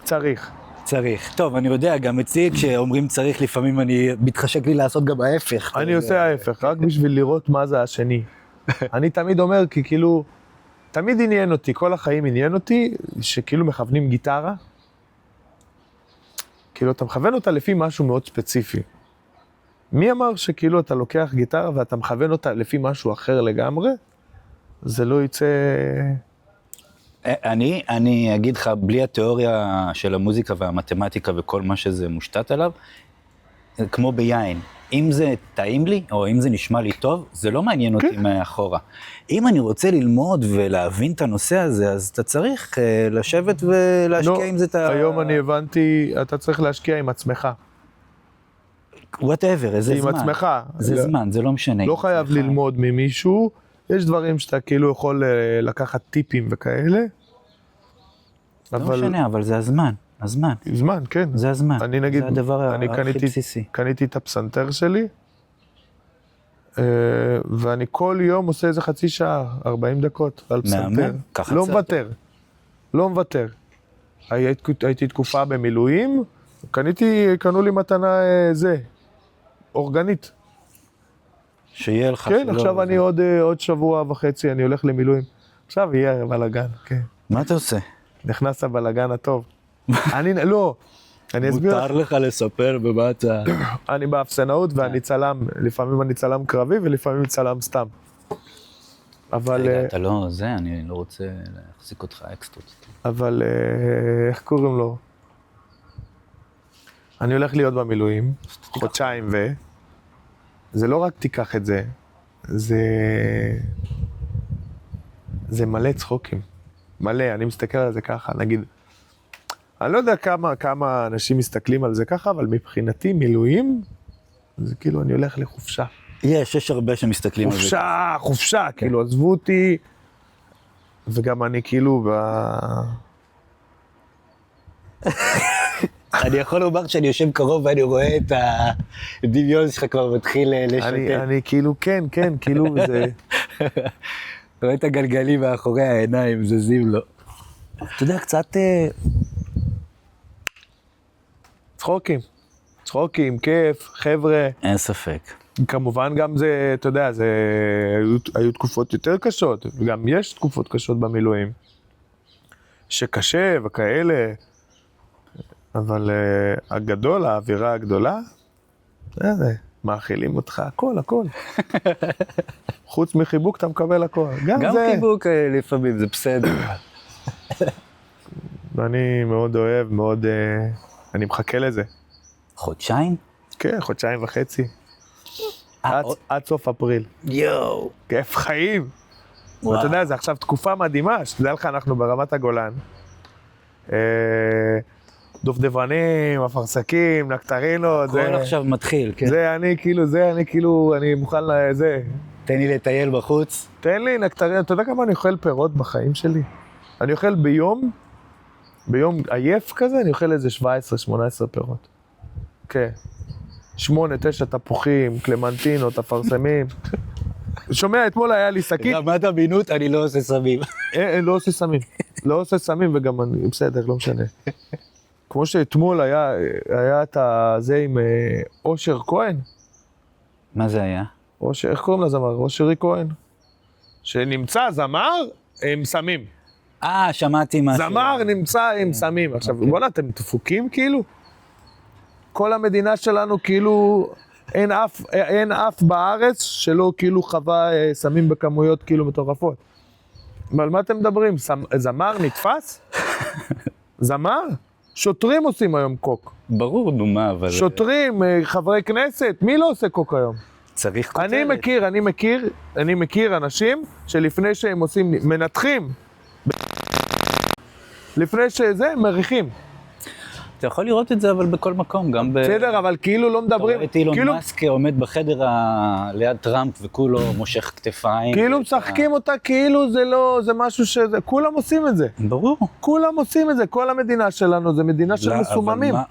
צריך.
טוב, אני יודע, גם אצלי כשאומרים צריך, לפעמים אני מתחשק לי לעשות גם ההפך.
אני עושה ההפך, רק בשביל לראות מה זה השני. אני תמיד אומר, כי כאילו, תמיד עניין אותי, כל החיים עניין אותי, שכאילו מכוונים גיטרה. כאילו, אתה מכוון אותה לפי משהו מאוד ספציפי. מי אמר שכאילו אתה לוקח גיטרה ואתה מכוון אותה לפי משהו אחר לגמרי? זה לא יצא...
אני אגיד לך, בלי התיאוריה של המוזיקה והמתמטיקה וכל מה שזה מושתת עליו, כמו ביין. אם זה טעים לי, או אם זה נשמע לי טוב, זה לא מעניין אותי מאחורה. אם אני רוצה ללמוד ולהבין את הנושא הזה, אז אתה צריך לשבת ולהשקיע עם זה את ה...
היום אני הבנתי, אתה צריך להשקיע עם עצמך.
whatever, איזה
עם
זמן.
עצמך.
זה זמן, זה לא משנה.
לא חייב ללמוד ממישהו, יש דברים שאתה כאילו יכול לקחת טיפים וכאלה.
לא משנה, אבל זה הזמן. הזמן.
זמן, כן.
זה הזמן.
אני נגיד,
זה הדבר
אני
הכי בסיסי.
קניתי את הפסנתר שלי, ואני כל יום עושה איזה חצי שעה, 40 דקות על פסנתר.
מאמן? ככה
לא
צריך.
מוותר. לא מוותר. הייתי תקופה במילואים, קנו לי מתנה אורגנית.
שיהיה לך
כן,
שלא...
עכשיו אני עוד שבוע וחצי, אני הולך למילואים. עכשיו יהיה בלגן, כן.
מה אתה עושה?
נכנס הבלגן הטוב. לא, אני אסביר.
מותר לך לספר במה אתה...
אני באפסנאות ואני צלם, לפעמים אני צלם קרבי ולפעמים צלם סתם. אבל...
רגע, אתה לא... אני לא רוצה להחזיק אותך אקסטרות.
אבל איך קוראים לו? אני הולך להיות במילואים, חודשיים זה לא רק תיקח את זה, זה מלא צחוקים. מלא, אני מסתכל על זה ככה, נגיד, אני לא יודע כמה אנשים מסתכלים על זה ככה, אבל מבחינתי מילואים, זה כאילו אני הולך לחופשה.
יש הרבה שמסתכלים על זה.
חופשה, כאילו עזבו אותי, וגם אני כאילו
אני יכול לומר שאני יושב קרוב ואני רואה את הדמיון שלך כבר מתחיל לשתף.
אני כאילו, כן, כאילו זה...
רואה את הגלגלים מאחורי העיניים, זזים לו. אתה יודע, קצת...
צחוקים, כיף, חבר'ה.
אין ספק.
כמובן גם זה, אתה יודע, היו תקופות יותר קשות, וגם יש תקופות קשות במילואים, שקשה וכאלה, אבל הגדול, האווירה הגדולה, מאכילים אותך, הכל. חוץ מחיבוק אתה מקבל הכל. גם
חיבוק לפעמים, זה בסדר.
ואני מאוד אוהב, אני מחכה לזה.
חודשיים?
כן, חודשיים וחצי. עד סוף אפריל.
יואו.
כיף חיים. ואתה יודע, זה עכשיו תקופה מדהימה, שתדע לך, אנחנו ברמת הגולן. דובדבנים, אפרסקים, נקטרינות.
הכל עכשיו מתחיל, כן.
אני מוכן לזה.
תן לי לטייל בחוץ.
תן לי נקטרינות, אתה יודע כמה אני אוכל פירות בחיים שלי? אני אוכל ביום עייף כזה, אני אוכל איזה 17-18 פירות. כן. 8-9 תפוחים, קלמנטינות, אפרסמים. שומע, אתמול היה לי שקית.
רמת אמינות, אני לא עושה סמים.
לא עושה סמים וגם אני, בסדר, לא משנה. כמו שאתמול היה את זה עם אושר כהן.
מה זה היה?
איך קוראים לזמר? אושרי כהן. שנמצא זמר עם סמים.
שמעתי משהו.
זמר נמצא עם סמים. עכשיו, בוא'נה, אתם דפוקים כאילו? כל המדינה שלנו כאילו, אין אף בארץ שלא כאילו חווה סמים בכמויות כאילו מטורפות. על מה אתם מדברים? זמר נתפס? זמר? שוטרים עושים היום קוק.
ברור, נו מה, אבל...
שוטרים, חברי כנסת, מי לא עושה קוק היום?
צריך כותרת.
אני מכיר אנשים שלפני שהם עושים, מנתחים, לפני שזה, מריחים.
אתה יכול לראות את זה אבל בכל מקום, גם
בסדר, אבל כאילו לא מדברים.
אתה רואה את אילון מאסק עומד בחדר ליד טראמפ וכולו מושך כתפיים.
כאילו משחקים אותה, כאילו זה לא, זה משהו שזה, כולם עושים את זה.
ברור.
כולם עושים את זה, כל המדינה שלנו, זה מדינה של מסוממים.
מה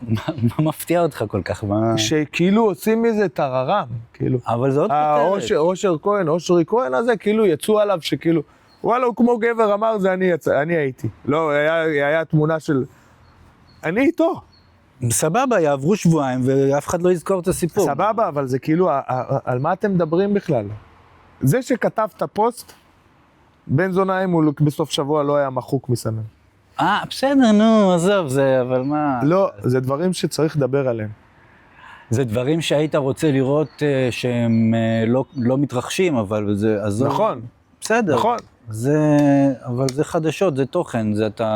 מפתיע אותך כל כך?
שכאילו עושים מזה טררם, כאילו.
אבל זה עוד כותרת.
אושרי כהן הזה, כאילו יצאו עליו שכאילו, וואלה, הוא כמו גבר אמר, זה אני הייתי. לא, היה תמונה של... אני איתו.
סבבה, יעברו שבועיים ואף אחד לא יזכור את הסיפור.
סבבה, אבל זה כאילו, על מה אתם מדברים בכלל? זה שכתבת פוסט, בן זונאים הוא בסוף שבוע לא היה מחוק מסמם.
בסדר, נו, עזוב, זה, אבל מה...
לא, זה דברים שצריך לדבר עליהם.
זה דברים שהיית רוצה לראות שהם לא מתרחשים, אבל זה...
נכון.
בסדר.
נכון.
אבל זה חדשות, זה תוכן,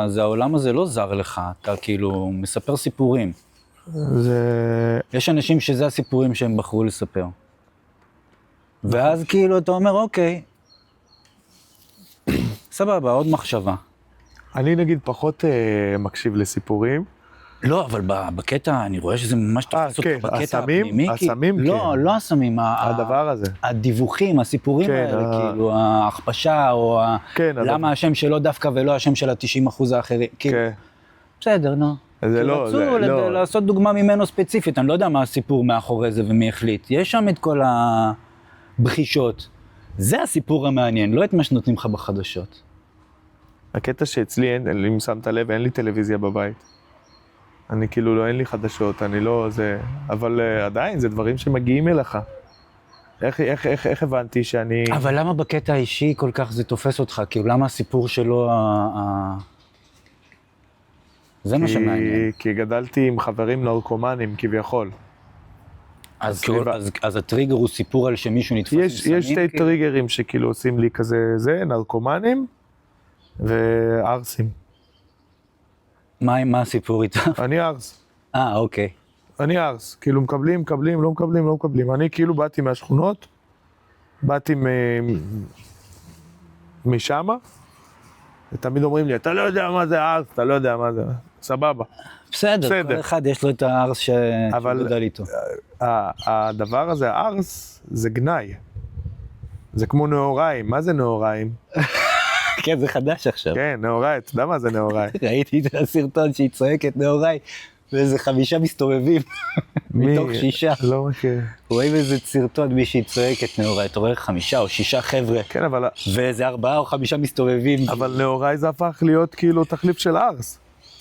זה העולם הזה לא זר לך, אתה כאילו מספר סיפורים.
זה...
יש אנשים שזה הסיפורים שהם בחרו לספר. ואז כאילו אתה אומר, אוקיי, סבבה, עוד מחשבה.
אני נגיד פחות מקשיב לסיפורים.
לא, אבל בקטע, אני רואה שזה ממש תופס אותך
כן,
בקטע
הסמים?
הפנימי.
הסמים, כן.
לא, לא הסמים.
הדבר הזה.
הדיווחים, הסיפורים
כן,
האלה, כאילו, ההכפשה, או
כן,
למה השם שלו דווקא ולא השם של ה-90% האחרים. כאילו,
כן.
בסדר, נו.
זה לא,
רצו
זה לא.
לעשות דוגמה ממנו ספציפית, אני לא יודע מה הסיפור מאחורי זה ומי החליט. יש שם את כל הבחישות. זה הסיפור המעניין, לא את מה שנותנים לך בחדשות.
הקטע שאצלי, אם שמת לב, אין לי טלוויזיה בבית. אני כאילו לא, אין לי חדשות, אני לא זה... אבל עדיין, זה דברים שמגיעים אליך. איך הבנתי שאני...
אבל למה בקטע האישי כל כך זה תופס אותך? כאילו, למה הסיפור שלו זה מה שמעניין.
כי גדלתי עם חברים נרקומנים כביכול.
אז הטריגר הוא סיפור על שמישהו נתפס עם סמים?
יש שתי טריגרים שכאילו עושים לי כזה זה, נרקומנים וערסים.
מה הסיפור איתה?
אני ארס.
אוקיי.
אני ארס. כאילו מקבלים, לא מקבלים. אני כאילו באתי מהשכונות, באתי משמה, ותמיד אומרים לי, אתה לא יודע מה זה ארס, אתה לא יודע מה זה, סבבה.
בסדר, כל אחד יש לו את הארס שגדל איתו.
הדבר הזה, הארס, זה גנאי. זה כמו נאוריים. מה זה נאוריים?
כן, זה חדש עכשיו.
כן, נאוראי, אתה יודע מה זה נאוראי?
ראיתי את הסרטון שהיא צועקת נאוראי, ואיזה 5 מסתובבים מתוך 6.
לא מכיר.
רואים איזה סרטון מישהי צועקת נאוראי, אתה רואה 5 או 6 חבר'ה,
כן, אבל...
ואיזה 4 או 5 מסתובבים.
אבל נאוראי זה הפך להיות כאילו תחליף של ארס.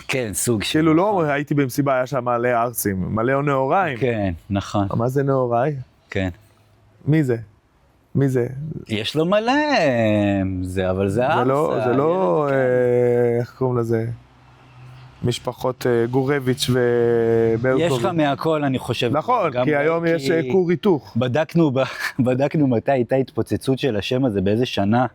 כן, סוג של...
כאילו לא הייתי במסיבה, היה שם מלא ארסים, מלא נאוריים.
כן, נכון.
מה זה נאוראי?
כן.
מי זה? מי זה?
יש לו מלא, אבל זה ארס.
זה לא, איך קוראים לזה? משפחות גורביץ' וברקוביץ'.
יש לך מהכל, אני חושב.
נכון, כי היום יש כור היתוך.
בדקנו מתי הייתה התפוצצות של השם הזה, באיזה שנה?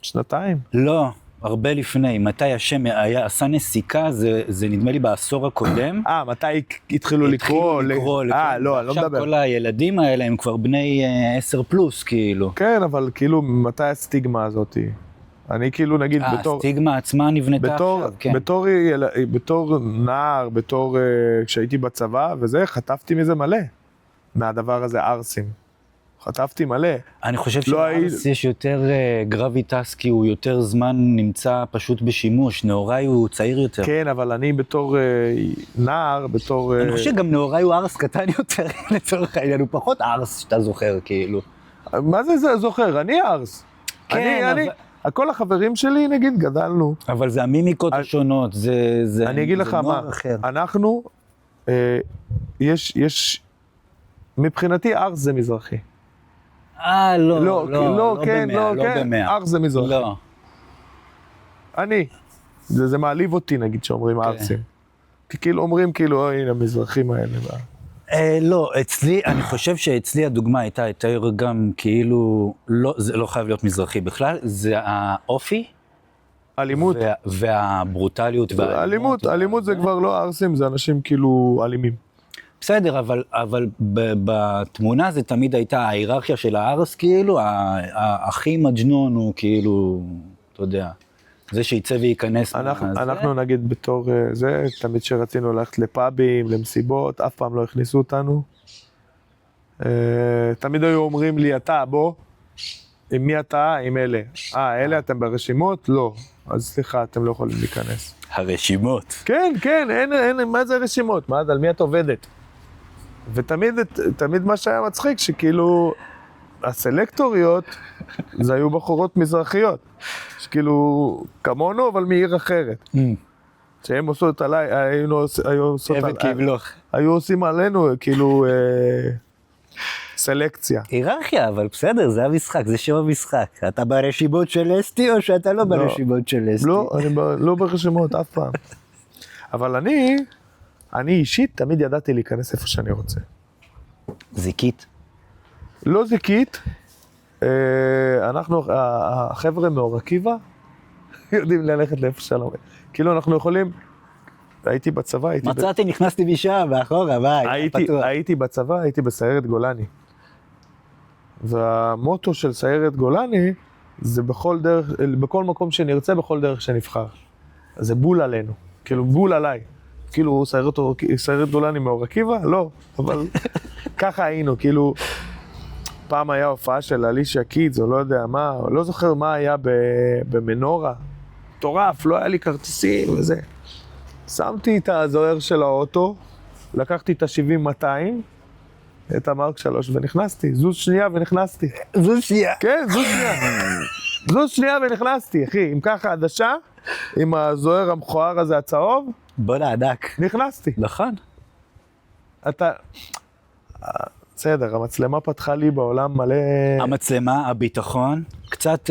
2
לא, הרבה לפני. מתי השם עשה נסיקה, זה נדמה לי בעשור הקודם.
מתי התחילו לקרוא?
לא, אני לא מדבר. עכשיו כל הילדים האלה הם כבר בני 10 פלוס, כאילו.
כן, אבל כאילו, מתי הסטיגמה הזאת? אני כאילו, נגיד,
הסטיגמה עצמה נבנתה עכשיו, כן.
בתור נער, כשהייתי בצבא וזה, חטפתי מזה מלא. מהדבר הזה, ארסים. חטפתי מלא.
אני חושב שלארס יש יותר גרביטס, כי הוא יותר זמן נמצא פשוט בשימוש. נאוראי הוא צעיר יותר.
כן, אבל אני בתור נער,
אני חושב שגם נאוראי הוא ארס קטן יותר, לצורך העניין, הוא פחות ארס שאתה זוכר, כאילו.
מה זה זוכר? אני ארס.
כן,
כל החברים שלי, נגיד, גדלנו.
אבל זה המימיקות השונות, זה
אני אגיד לך מה, אנחנו, יש, מבחינתי ארס זה מזרחי.
לא במאה.
ארס זה מזרחי.
לא.
זה מעליב אותי, נגיד, שאומרים ארסים. כי כאילו אומרים, כאילו, הנה, המזרחים האלה.
לא, אני חושב שאצלי הדוגמה הייתה יותר גם כאילו, זה לא חייב להיות מזרחי בכלל, זה האופי.
אלימות.
והברוטליות והאלימות.
אלימות זה כבר לא ארסים, זה אנשים כאילו אלימים.
בסדר, אבל בתמונה זה תמיד הייתה ההיררכיה של הארס, כאילו, הכי מג'נון הוא כאילו, אתה יודע, זה שיצא וייכנס.
אנחנו נגיד בתור זה, תמיד שרצינו ללכת לפאבים, למסיבות, אף פעם לא הכניסו אותנו. תמיד היו אומרים לי, אתה, בוא, עם מי אתה? עם אלה. אלה אתם ברשימות? לא. אז סליחה, אתם לא יכולים להיכנס.
הרשימות.
כן, אין, מה זה רשימות? על מי את עובדת? ותמיד מה שהיה מצחיק, שכאילו, הסלקטוריות, זה היו בחורות מזרחיות. שכאילו, כמונו, אבל מעיר אחרת. שהם עושות עליי, היו עושים עלינו, כאילו, סלקציה.
היררכיה, אבל בסדר, זה המשחק, זה שם המשחק. אתה ברשימות של אסתי, או שאתה לא ברשימות של אסתי?
לא, אני לא ברשימות, אף פעם. אבל אני אישית תמיד ידעתי להיכנס איפה שאני רוצה.
זיקית?
לא זיקית. אנחנו, החבר'ה מאור עקיבא, יודעים ללכת לאיפה שלום. כאילו אנחנו יכולים הייתי בצבא,
מצאתי, נכנסתי משם, מאחורה, ביי, פתוח.
הייתי בצבא, הייתי בסיירת גולני. והמוטו של סיירת גולני, זה בכל מקום שנרצה, בכל דרך שנבחר. אז זה בול עלינו, כאילו בול עליי. כאילו סיירת גולני מאור עקיבא? לא, אבל ככה היינו, כאילו, פעם היה הופעה של אלישיה קידס, או לא יודע מה, או לא זוכר מה היה במנורה. מטורף, לא היה לי כרטיסים וזה. שמתי את הזוהר של האוטו, לקחתי את ה-70-200, את המרק 3 ונכנסתי, זוז שנייה ונכנסתי.
זו שנייה.
כן, זוז שנייה. זוז שנייה ונכנסתי, אחי, עם ככה עדשה, עם הזוהר המכוער הזה הצהוב,
בונה ענק.
נכנסתי.
נכון.
אתה... בסדר, המצלמה פתחה לי בעולם מלא...
המצלמה, הביטחון, קצת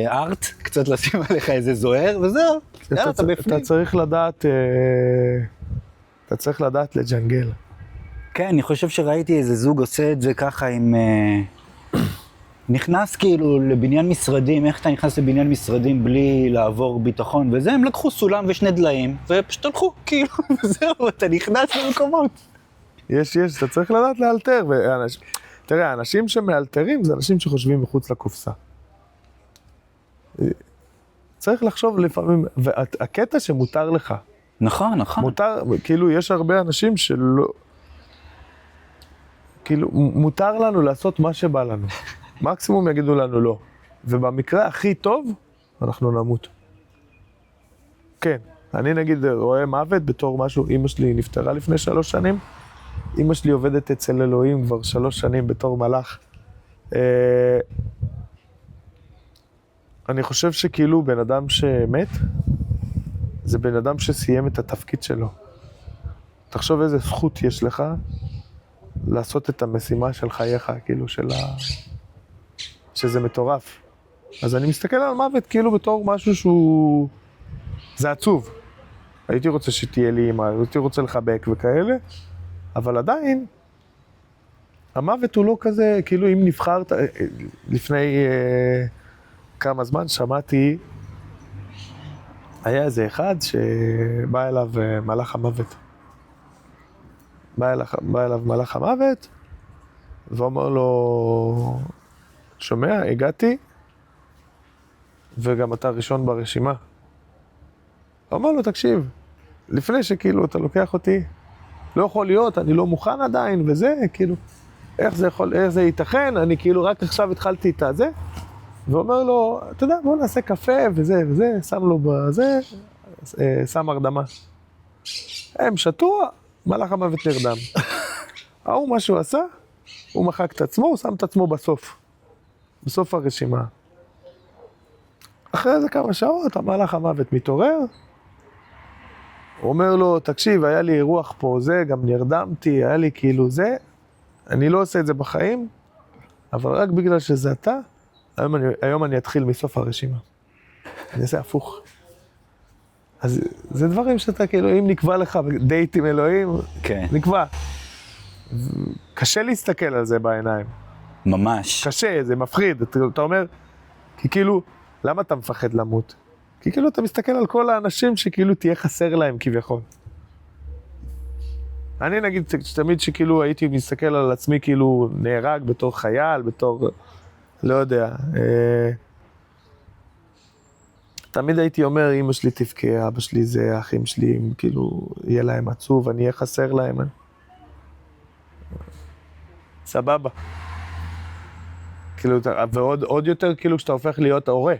ארט, קצת לשים עליך איזה זוהר, וזהו. יאללה, אתה בפנים.
אתה צריך לדעת לג'נגל.
כן, אני חושב שראיתי איזה זוג עושה את זה ככה עם... נכנס כאילו לבניין משרדים, איך אתה נכנס לבניין משרדים בלי לעבור ביטחון וזה, הם לקחו סולם ושני דליים, ופשוט הלכו, כאילו, וזהו, אתה נכנס למקומות.
יש, אתה צריך לדעת לאלתר. תראה, האנשים שמאלתרים זה אנשים שחושבים מחוץ לקופסה. צריך לחשוב לפעמים, והקטע שמותר לך.
נכון, נכון.
מותר, כאילו, יש הרבה אנשים שלא... כאילו, מותר לנו לעשות מה שבא לנו. מקסימום יגידו לנו לא. ובמקרה הכי טוב, אנחנו נמות. כן, אני נגיד רואה מוות בתור משהו, אמא שלי נפטרה לפני 3 שנים, אמא שלי עובדת אצל אלוהים כבר 3 שנים בתור מלאך. אני חושב שכאילו בן אדם שמת, זה בן אדם שסיים את התפקיד שלו. תחשוב איזה זכות יש לך לעשות את המשימה של חייך, כאילו שזה מטורף. אז אני מסתכל על מוות כאילו בתור משהו שהוא... זה עצוב. הייתי רוצה שתהיה לי אמא, הייתי רוצה לחבק וכאלה, אבל עדיין, המוות הוא לא כזה, כאילו אם נבחרת, לפני כמה זמן שמעתי, היה איזה אחד שבא אליו מלאך המוות. בא אליו מלאך המוות, ואומר לו, שומע, הגעתי, וגם אתה ראשון ברשימה. אמר לו, תקשיב, לפני שכאילו אתה לוקח אותי, לא יכול להיות, אני לא מוכן עדיין, וזה, כאילו, איך זה ייתכן, אני כאילו רק עכשיו התחלתי את הזה, ואומר לו, אתה יודע, בוא נעשה קפה, וזה, שם לו בזה, שם הרדמה. הם שתו, מלאך המוות נרדם. ההוא מה שהוא עשה, הוא מחק את עצמו, הוא שם את עצמו בסוף הרשימה. אחרי זה כמה שעות, המלאך המוות מתעורר, הוא אומר לו, תקשיב, היה לי אירוח פה, זה, גם נרדמתי, היה לי כאילו זה, אני לא עושה את זה בחיים, אבל רק בגלל שזה אתה, היום אני אתחיל מסוף הרשימה. אני אעשה הפוך. אז זה דברים שאתה כאילו, אם נקבע לך דייט עם אלוהים,
כן.
נקבע. קשה להסתכל על זה בעיניים.
ממש.
קשה, זה מפחיד. אתה אומר, כי כאילו, למה אתה מפחד למות? כי כאילו אתה מסתכל על כל האנשים שכאילו תהיה חסר להם כביכול. אני נגיד תמיד שכאילו הייתי מסתכל על עצמי כאילו נהרג בתור חייל, בתור, לא יודע. תמיד הייתי אומר, אמא שלי תבכה, אבא שלי זה, האחים שלי, כאילו יהיה להם עצוב, אני אהיה חסר להם. סבבה. כאילו, ועוד יותר כאילו כשאתה הופך להיות ההורה.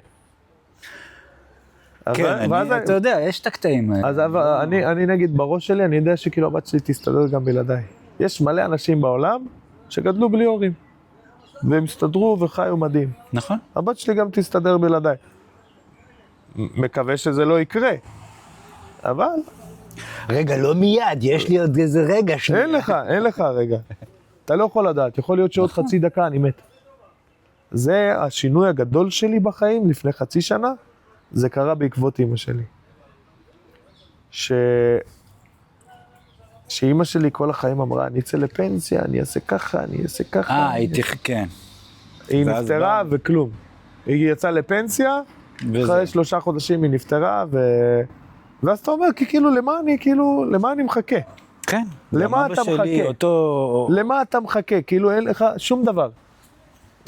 כן, אתה יודע, יש את הקטעים.
אז אני נגיד בראש שלי, אני יודע שכאילו הבת שלי תסתדר גם בלעדיי. יש מלא אנשים בעולם שגדלו בלי הורים. והם הסתדרו וחיו מדהים.
נכון.
הבת שלי גם תסתדר בלעדיי. מקווה שזה לא יקרה. אבל...
רגע, לא מיד, יש לי עוד איזה רגע.
אין לך רגע. אתה לא יכול לדעת, יכול להיות שעוד חצי דקה אני מת. זה השינוי הגדול שלי בחיים לפני חצי שנה, זה קרה בעקבות אמא שלי. שאמא שלי כל החיים אמרה, אני אצא לפנסיה, אני אעשה ככה, אני אעשה ככה.
כן.
היא נפטרה וכלום. היא יצאה לפנסיה, אחרי 3 חודשים היא נפטרה, ואז אתה אומר, כי כאילו, למה אני מחכה?
כן.
למה
גם
אתה
אבא שלי,
מחכה?
אותו...
למה אתה מחכה? כאילו אין לך שום דבר.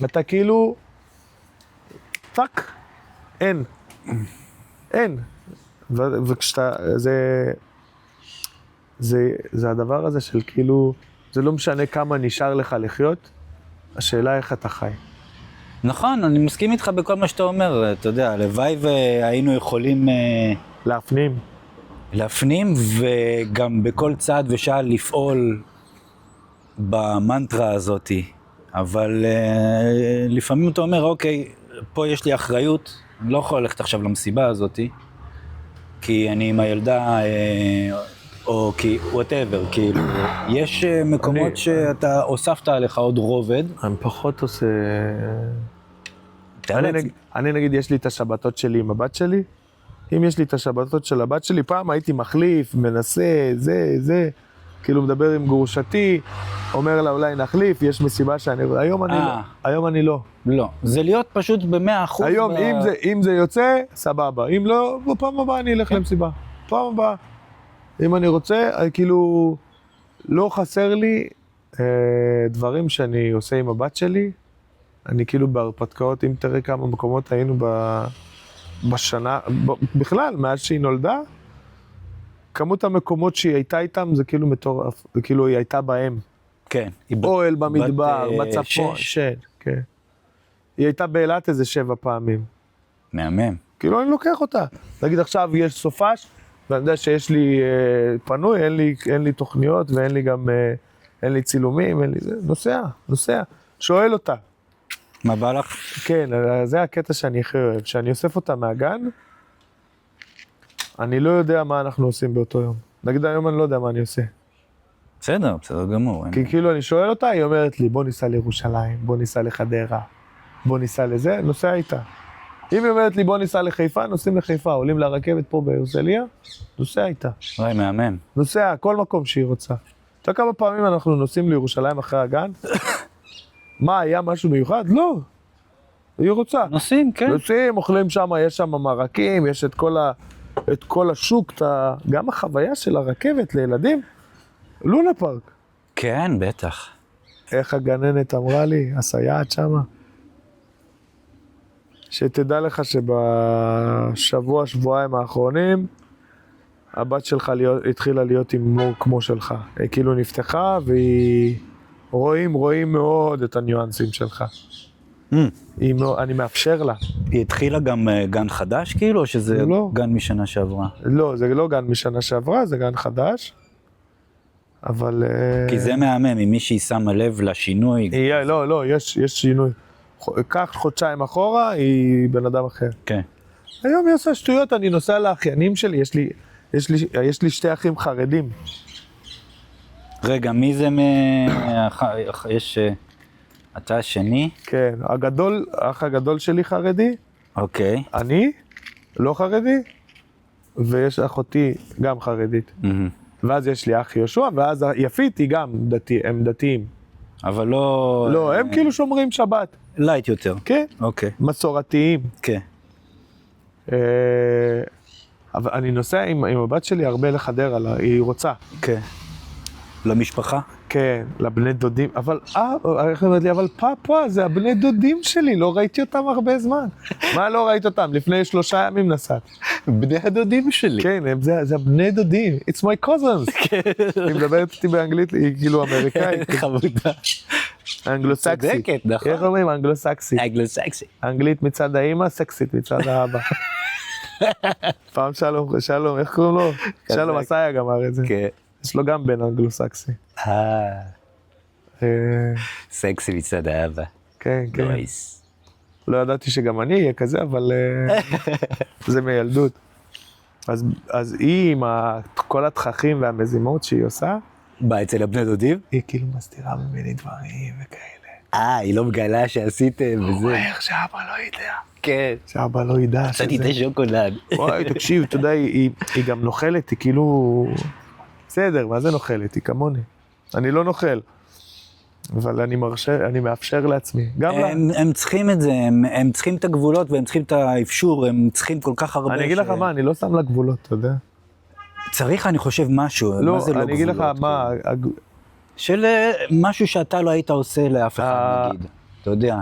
אתה כאילו... טק, אין. אין. וכשאתה... זה הדבר הזה של כאילו... זה לא משנה כמה נשאר לך לחיות, השאלה איך אתה חי.
נכון, אני מסכים איתך בכל מה שאתה אומר, אתה יודע, הלוואי והיינו יכולים להפנים, וגם בכל צעד ושעה לפעול במנטרה הזאת, אבל לפעמים אתה אומר, אוקיי, פה יש לי אחריות, אני לא יכול ללכת עכשיו למסיבה הזאת, כי אני עם הילדה, או כי whatever, כאילו, יש מקומות שאתה הוספת עליך עוד רובד.
אני פחות עושה... אני נגיד, יש לי את השבתות שלי עם הבת שלי. אם יש לי את השבתות של הבת שלי, פעם הייתי מחליף, מנסה, זה, כאילו מדבר עם גרושתי, אומר לה אולי נחליף, יש מסיבה שאני... היום אני לא.
לא, זה להיות פשוט ב100%.
היום אם זה יוצא, סבבה. אם לא, בפעם הבאה אני אלך למסיבה. פעם הבאה. אם אני רוצה, כאילו, לא חסר לי דברים שאני עושה עם הבת שלי. אני כאילו בהרפתקאות, אם תראה כמה מקומות היינו בשנה, בכלל, מאז שהיא נולדה, כמות המקומות שהיא הייתה איתם זה כאילו מטורף, זה כאילו היא הייתה בהם.
כן.
אוהל במדבר, בצפון,
שש.
כן. היא הייתה באילת איזה 7 פעמים.
מהמם.
כאילו אני לוקח אותה. נגיד עכשיו יש סופש, ואני יודע שיש לי פנוי, אין לי תוכניות ואין לי גם, אין לי צילומים, אין לי זה, נוסע, שואל אותה.
מה בא לך?
כן, זה הקטע שאני הכי אוהב, שאני אוסף אותה מהגן, אני לא יודע מה אנחנו עושים באותו יום. נגיד היום אני לא יודע מה אני עושה.
בסדר גמור.
כי כאילו אני שואל אותה, היא אומרת לי, בוא ניסע לירושלים, בוא ניסע לחדרה, בוא ניסע לזה, נוסע איתה. אם היא אומרת לי, בוא ניסע לחיפה, נוסעים לחיפה, עולים לרכבת פה בהרצליה, נוסע איתה.
וואי, מהמם.
נוסע, כל מקום שהיא רוצה. אתה יודע כמה פעמים אנחנו נוסעים לירושלים אחרי הגן? מה, היה משהו מיוחד? לא. היא רוצה.
נוסעים, כן.
נוסעים, אוכלים שם, יש שם מרקים, יש את כל השוק, גם החוויה של הרכבת לילדים, לונה פארק.
כן, בטח.
איך הגננת אמרה לי, הסייעת שמה, שתדע לך שבשבוע, שבועיים האחרונים, הבת שלך התחילה להיות עם מור כמו שלך. היא כאילו נפתחה והיא... רואים מאוד את הניואנסים שלך. אני מאפשר לה.
היא התחילה גם גן חדש כאילו, או שזה
לא.
גן משנה שעברה?
לא, זה לא גן משנה שעברה, זה גן חדש. אבל...
כי זה מהמם, אם מישהי שמה לב לשינוי.
לא, יש שינוי. כך חודשיים אחורה, היא בן אדם אחר.
כן.
היום היא עושה שטויות, אני נוסע לאחיינים שלי, יש לי 2 אחים חרדים.
רגע, מי זה יש... אתה השני?
כן, האח הגדול שלי חרדי.
אוקיי.
אני לא חרדי, ויש אחותי גם חרדית. ואז יש לי אח יהושע, ואז יפית היא גם הם דתיים.
אבל לא...
לא, הם כאילו שומרים שבת.
לייט יותר.
כן.
אוקיי.
מסורתיים.
כן.
אבל אני נוסע עם הבת שלי הרבה לחדרה, היא רוצה.
כן. למשפחה?
כן, לבני דודים, אבל, איך אומרת לי, אבל פאפה, זה הבני דודים שלי, לא ראיתי אותם הרבה זמן. מה לא ראית אותם? לפני 3 ימים נסעת.
בני הדודים שלי.
כן, זה הבני דודים, it's my cousins. היא מדברת איתי באנגלית, היא כאילו אמריקאית.
חמודה.
אנגלו-סקסית.
צודקת, נכון.
איך אומרים? אנגלו-סקסית.
אנגלו-סקסי.
אנגלית מצד האמא, סקסית מצד האבא. פעם שלום, איך קוראים לו? שלום עשיה גם אמר את זה.
כן.
יש לו גם בן אנגלו-סקסי.
סקסי מצד האבא.
כן, כן.
נויס.
לא ידעתי שגם אני אהיה כזה, אבל זה מילדות. אז היא עם כל התככים והמזימות שהיא עושה,
בא אצל הבני דודים?
היא כאילו מסתירה ממני דברים וכאלה.
היא לא מגלה שעשיתם וזה.
איך שאבא לא ידע.
כן.
שאבא לא ידע.
עשיתי את השוקולד.
וואי, תקשיב, אתה יודע, היא גם נוכלת, היא כאילו... בסדר, מה זה נוכלת? היא כמוני. אני לא נוכל. אבל אני מאפשר לעצמי. גם לה.
הם צריכים את זה, הם צריכים את הגבולות והם צריכים את האפשור, הם צריכים כל כך הרבה.
אני אגיד לך מה, אני לא שם לה גבולות, אתה יודע?
צריך, אני חושב, משהו,
לא,
מה זה לא
אני אגיד לך
גבולות?
מה,
של משהו שאתה לא היית עושה לאף אחד, נגיד. אתה יודע.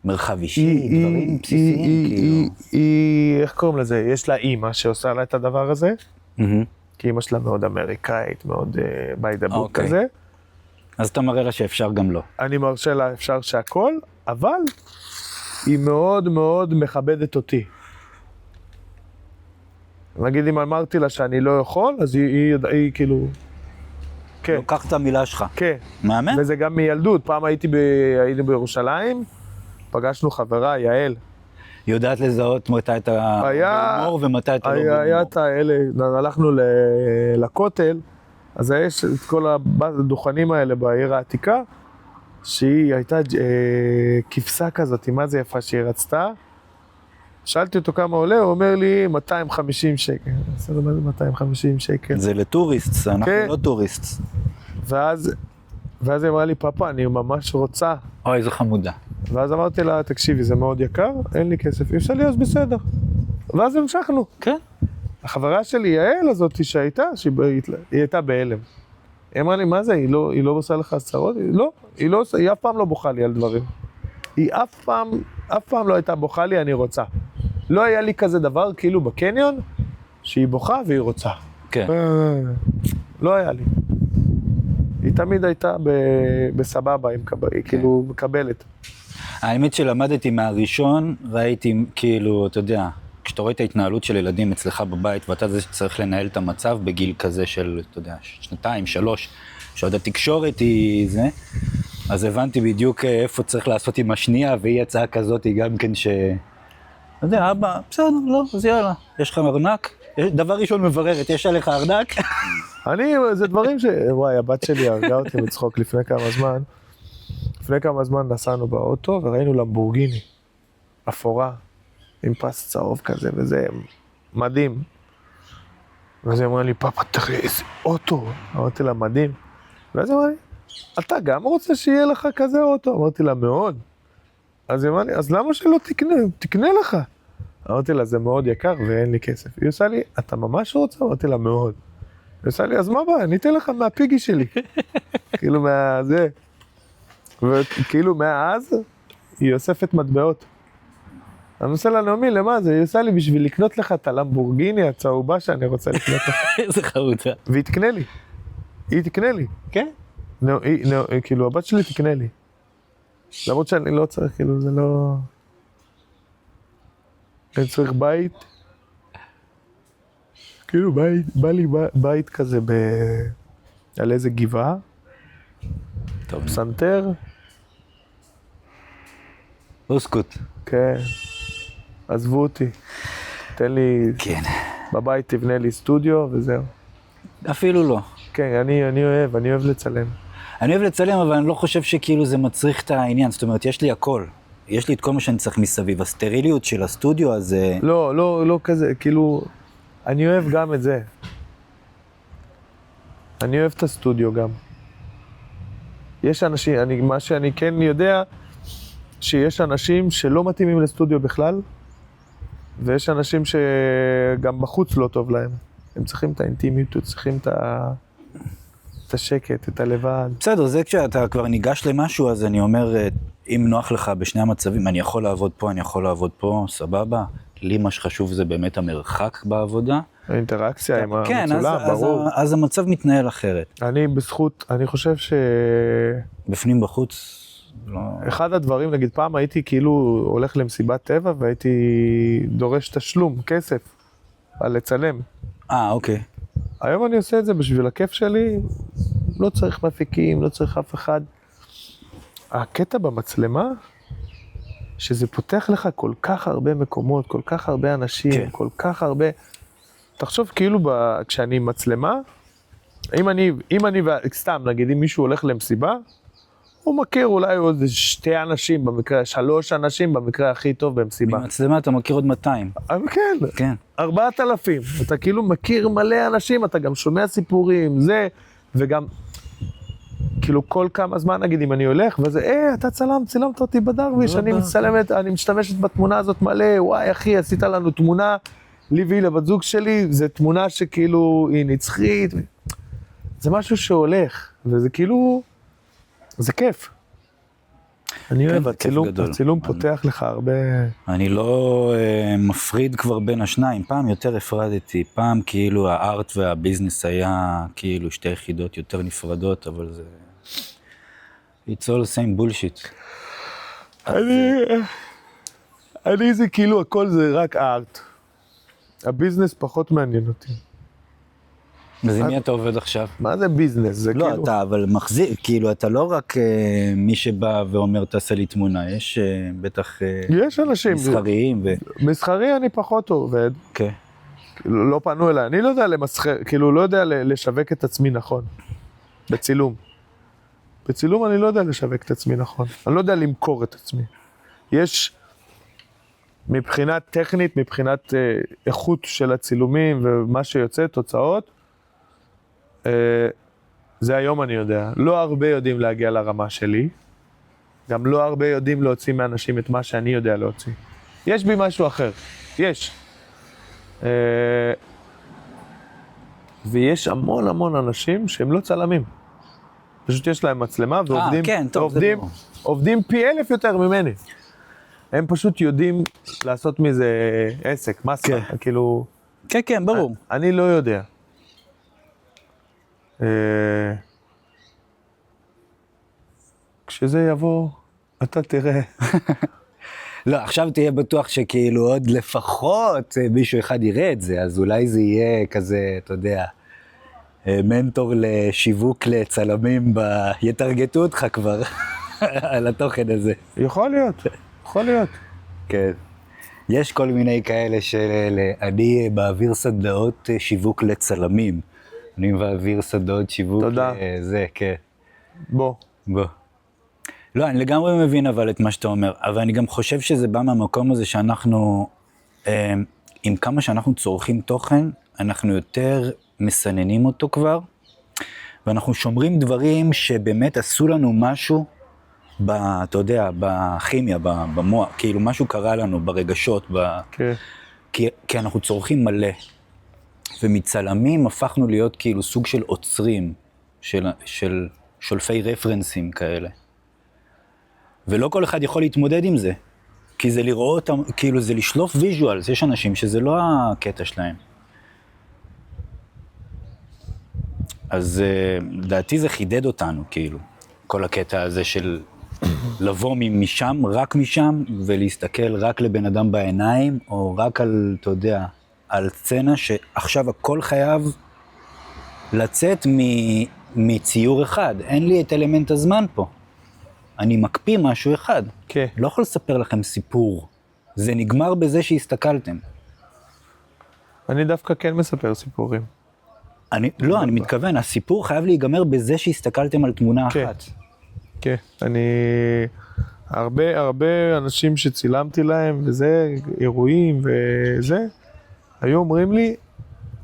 מרחב אישי, דברים בסיסיים, כאילו.
איך קוראים לזה? יש לה אימא שעושה לה את הדבר הזה,
מהמם.
כי אימא שלה מאוד אמריקאית, מאוד by the book
אוקיי.
כזה.
אז אתה מראה לה שאפשר גם לא.
אני מרשה לה אפשר שהכל, אבל היא מאוד מאוד מכבדת אותי. נגיד אם אמרתי לה שאני לא יכול, אז היא כאילו... כן,
לוקח את המילה שלך.
כן.
מאמן?
וזה גם מילדות. פעם היינו בירושלים, פגשנו חברה, יעל.
יודעת לזהות מתי אתה בהומור ומתי אתה לא
היה
בהומור.
את האלה, הלכנו לכותל, אז יש את כל הדוכנים האלה בעיר העתיקה, שהיא הייתה כבשה כזאת, מה זה יפה שהיא רצתה. שאלתי אותו כמה עולה, הוא אומר לי 250 שקל. בסדר, מה זה 250 שקל?
זה לטוריסטס, אנחנו
כן.
לא טוריסטס.
ואז היא אמרה לי, פאפה, אני ממש רוצה.
אוי, איזה חמודה.
ואז אמרתי לה, תקשיבי, זה מאוד יקר, אין לי כסף. היא עושה לי, אז בסדר. ואז המשכנו.
כן.
החברה שלי, יעל הזאת שהייתה, היא הייתה בהלם. היא אמרה לי, מה זה, היא לא עושה לך הצהרות? לא, היא אף פעם לא בוכה לי על דברים. היא אף פעם לא הייתה בוכה לי, אני רוצה. לא היה לי כזה דבר, כאילו בקניון, שהיא בוכה והיא רוצה.
כן.
לא היה לי. היא תמיד הייתה בסבבה, היא כאילו מקבלת.
האמת שלמדתי מהראשון, ראיתי כאילו, אתה יודע, כשאתה רואה את ההתנהלות של ילדים אצלך בבית, ואתה זה שצריך לנהל את המצב בגיל כזה של, אתה יודע, 2, 3, שעוד התקשורת היא זה, אז הבנתי בדיוק איפה צריך לעשות עם השנייה, והיא הצעה כזאת גם כן ש... אתה יודע, אבא, בסדר, לא, אז יאללה, יש לך ארנק? דבר ראשון מבררת, יש עליך ארנק?
זה דברים וואי, הבת שלי הרגה אותי מצחוק לפני כמה זמן. לפני כמה זמן נסענו באוטו וראינו למבורגיני, אפורה, עם פס צהוב כזה, וזה מדהים. ואז היא אמרה לי, פאפה, תראה איזה אוטו. אמרתי לה, מדהים. ואז היא אמרה לי, אתה גם רוצה שיהיה לך כזה אוטו? אמרתי לה, מאוד. אז היא אמרה לי, אז למה שלא תקנה לך? אמרתי לה, זה מאוד יקר ואין לי כסף. היא עושה לי, אתה ממש רוצה? אמרתי לה, מאוד. היא עושה לי, אז מה בא? אני אתן לך מהפיגי שלי. כאילו מהזה. וכאילו מאז, היא אוספת מטבעות. אני עושה לה, נעמי, למה זה? היא עושה לי בשביל לקנות לך את הלמבורגיני הצהובה שאני רוצה לקנות לך.
איזה חרוצה.
והיא תקנה לי. היא תקנה לי.
כן?
כאילו, הבת שלי תקנה לי. למרות שאני לא צריך, כאילו, זה לא... אני צריך בית. כאילו, בא לי בית כזה על איזה גבעה.
טוב.
סנטר.
אוסקוט.
כן. עזבו אותי. תן לי...
כן.
בבית תבנה לי סטודיו וזהו.
אפילו לא.
כן, אני אוהב לצלם.
אני אוהב לצלם, אבל אני לא חושב שכאילו זה מצריך את העניין. זאת אומרת, יש לי הכל. יש לי את כל מה שאני צריך מסביב. הסטריליות של הסטודיו, אז...
לא כזה, כאילו... אני אוהב גם את זה. אני אוהב את הסטודיו גם. יש אנשים, מה שאני כן יודע, שיש אנשים שלא מתאימים לסטודיו בכלל, ויש אנשים שגם בחוץ לא טוב להם. הם צריכים את האינטימיות, צריכים את השקט, את הלבד.
בסדר, זה כשאתה כבר ניגש למשהו, אז אני אומר, אם נוח לך בשני המצבים, אני יכול לעבוד פה, אני יכול לעבוד פה, סבבה. לי מה שחשוב זה באמת המרחק בעבודה.
האינטראקציה עם
כן,
המצולם, ברור.
אז המצב מתנהל אחרת.
אני חושב
בפנים בחוץ, לא...
אחד הדברים, נגיד פעם הייתי כאילו הולך למסיבת טבע והייתי דורש תשלום, כסף, על לצלם.
אוקיי.
היום אני עושה את זה בשביל הכיף שלי, לא צריך מפיקים, לא צריך אף אחד. הקטע במצלמה, שזה פותח לך כל כך הרבה מקומות, כל כך הרבה אנשים,
כן.
כל כך הרבה... תחשוב כאילו כשאני מצלמה, אם אני סתם, נגיד אם מישהו הולך למסיבה, הוא מכיר אולי עוד 2 אנשים במקרה, 3 אנשים במקרה הכי טוב במסיבה.
במצלמה אתה מכיר עוד 200.
כן,
כן.
4,000. אתה כאילו מכיר מלא אנשים, אתה גם שומע סיפורים, זה, וגם, כאילו כל כמה זמן נגיד אם אני הולך, וזה, אתה צילמת אותי בדרוויש, אני משתמשת בתמונה הזאת מלא, וואי אחי, עשית לנו תמונה, לי והיא לבת זוג שלי, זה תמונה שכאילו היא נצחית, זה משהו שהולך, וזה כאילו, זה כיף. אני אוהב,
זה כיף גדול.
הצילום פותח לך הרבה...
אני לא מפריד כבר בין השניים, פעם יותר הפרדתי, פעם כאילו הארט והביזנס היה כאילו שתי יחידות יותר נפרדות, אבל זה... It's all the same bullshit.
אני זה כאילו הכל זה רק ארט. הביזנס פחות מעניין אותי.
אז עם מי אתה עובד עכשיו?
מה זה ביזנס? זה
לא,
כאילו...
אתה אבל מחזיר, כאילו אתה לא רק מי שבא ואומר תעשה לי תמונה, יש בטח
יש אנשים.
מסחריים ו...
מסחרי אני פחות עובד.
כן.
לא פנו אליי, אני לא יודע למסחר, כאילו לא יודע לשווק את עצמי נכון. בצילום. בצילום אני לא יודע לשווק את עצמי נכון. אני לא יודע למכור את עצמי. יש... מבחינת טכנית, מבחינת איכות של הצילומים ומה שיוצא, תוצאות, זה היום אני יודע. לא הרבה יודעים להגיע לרמה שלי, גם לא הרבה יודעים להוציא מאנשים את מה שאני יודע להוציא. יש בי משהו אחר, יש. ויש המון המון אנשים שהם לא צלמים. פשוט יש להם מצלמה ועובדים,
כן, טוב,
עובדים פי 1000 יותר ממני. הם פשוט יודעים לעשות מזה עסק, מסה, כאילו...
כן, כן, ברור.
אני לא יודע. כשזה יבוא, אתה תראה.
לא, עכשיו תהיה בטוח שכאילו עוד לפחות מישהו אחד יראה את זה, אז אולי זה יהיה כזה, אתה יודע, מנטור לשיווק לצלמים, יתרגטו אותך כבר על התוכן הזה.
יכול להיות, יכול להיות.
כן. יש כל מיני כאלה שאני מעביר סדנאות שיווק לצלמים. אני מעביר סדנאות שיווק לזה, כן.
בוא.
לא, אני לגמרי מבין אבל את מה שאתה אומר, אבל אני גם חושב שזה בא מהמקום הזה שאנחנו, עם כמה שאנחנו צורכים תוכן, אנחנו יותר מסננים אותו כבר, ואנחנו שומרים דברים שבאמת עשו לנו משהו, אתה יודע, בכימיה, במוח, כאילו משהו קרה לנו ברגשות,
כן.
כי אנחנו צורכים מלא, ומצלמים הפכנו להיות כאילו סוג של עוצרים, של שולפי רפרנסים כאלה. ולא כל אחד יכול להתמודד עם זה, כי זה לראות, כאילו זה לשלוף ויז'ואלס, יש אנשים שזה לא הקטע שלהם. אז לדעתי זה חידד אותנו, כאילו, כל הקטע הזה של לבוא משם, רק משם, ולהסתכל רק לבן אדם בעיניים, או רק על, אתה יודע, על סצנה שעכשיו הכל חייב לצאת מציור אחד. אין לי את אלמנט הזמן פה. אני מקפיא משהו אחד.
כן.
לא יכול לספר לכם סיפור. זה נגמר בזה שהסתכלתם. אני
דווקא כן מספר סיפורים.
אני מתכוון, הסיפור חייב להיגמר בזה שהסתכלתם על תמונה אחת.
כן, הרבה אנשים שצילמתי להם, וזה, אירועים וזה, היו אומרים לי,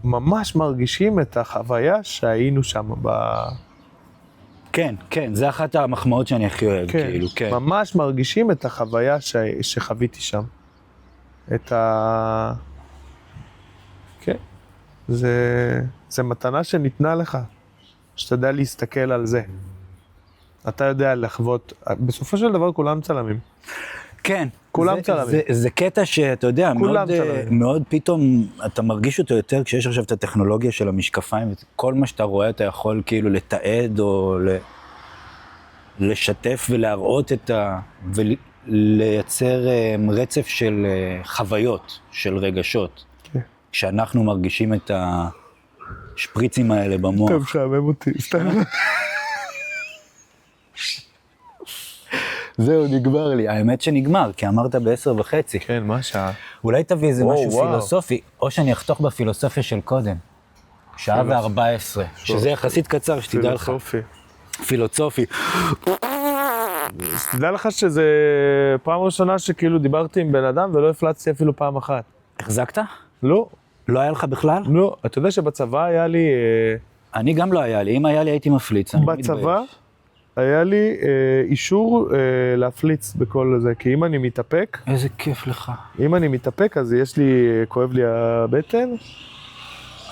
ממש מרגישים את החוויה שהיינו שם
כן, כן, זה אחת המחמאות שאני הכי אוהב, כאילו, כן.
ממש מרגישים את החוויה שחוויתי שם. כן, זה מתנה שניתנה לך, שאתה יודע להסתכל על זה. אתה יודע לחוות, בסופו של דבר כולם צלמים.
כן.
כולם צלמים.
זה קטע שאתה יודע, מאוד פתאום אתה מרגיש אותו יותר כשיש עכשיו את הטכנולוגיה של המשקפיים, כל מה שאתה רואה אתה יכול כאילו לתעד או לשתף ולהראות ולייצר רצף של חוויות, של רגשות. כשאנחנו מרגישים את השפריצים האלה במוח.
אתה משעמם אותי, סתם.
זהו, נגמר לי. האמת שנגמר, כי אמרת ב10:30.
כן, מה שעה?
אולי תביא איזה משהו פילוסופי, או שאני אחתוך בפילוסופיה של קודם. 1:14, שזה יחסית קצר, שתדע לך. פילוסופי.
תדע לך שזה פעם ראשונה שכאילו דיברתי עם בן אדם ולא הפלצתי אפילו פעם אחת.
החזקת?
לא.
לא היה לך בכלל?
לא. אתה יודע שבצבא היה לי...
אני גם לא היה לי. אם היה לי הייתי מפליץ.
בצבא היה לי אישור להפליץ בכל זה, כי אם אני מתאפק,
איזה כיף לך.
אז יש לי, כואב לי הבטן,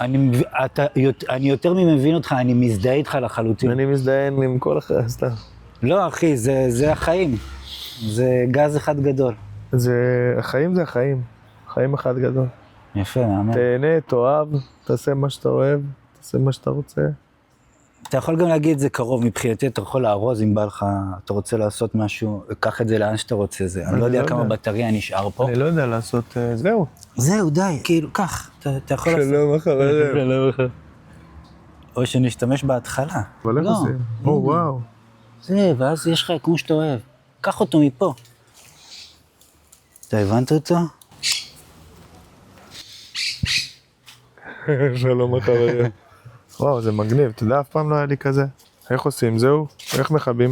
אני יותר ממבין אותך, אני מזדהה איתך לחלוטין.
אני מזדיין עם כל אחר, סתם.
לא, אחי, זה החיים. זה גז אחד גדול.
החיים זה החיים, חיים אחד גדול.
יפה, מאמן.
תהנה, תאהב, תעשה מה שאתה אוהב, תעשה מה שאתה רוצה.
אתה יכול גם להגיד את זה קרוב, מבחינתי אתה יכול לארוז אם בא לך, אתה רוצה לעשות משהו, קח את זה לאן שאתה רוצה, אני לא יודע כמה בטריה נשאר פה.
אני לא יודע לעשות, זהו.
זהו, די, כאילו, קח, אתה יכול לעשות.
שלום אחריהם.
שלום אחריהם. או שנשתמש בהתחלה.
אבל איך עושים? או, וואו.
זה, ואז יש לך כמו שאתה אוהב. קח אותו מפה. אתה הבנת אותו?
שלום אחריהם. וואו, זה מגניב, אתה יודע, אף פעם לא היה לי כזה. איך עושים? זהו? איך מכבים?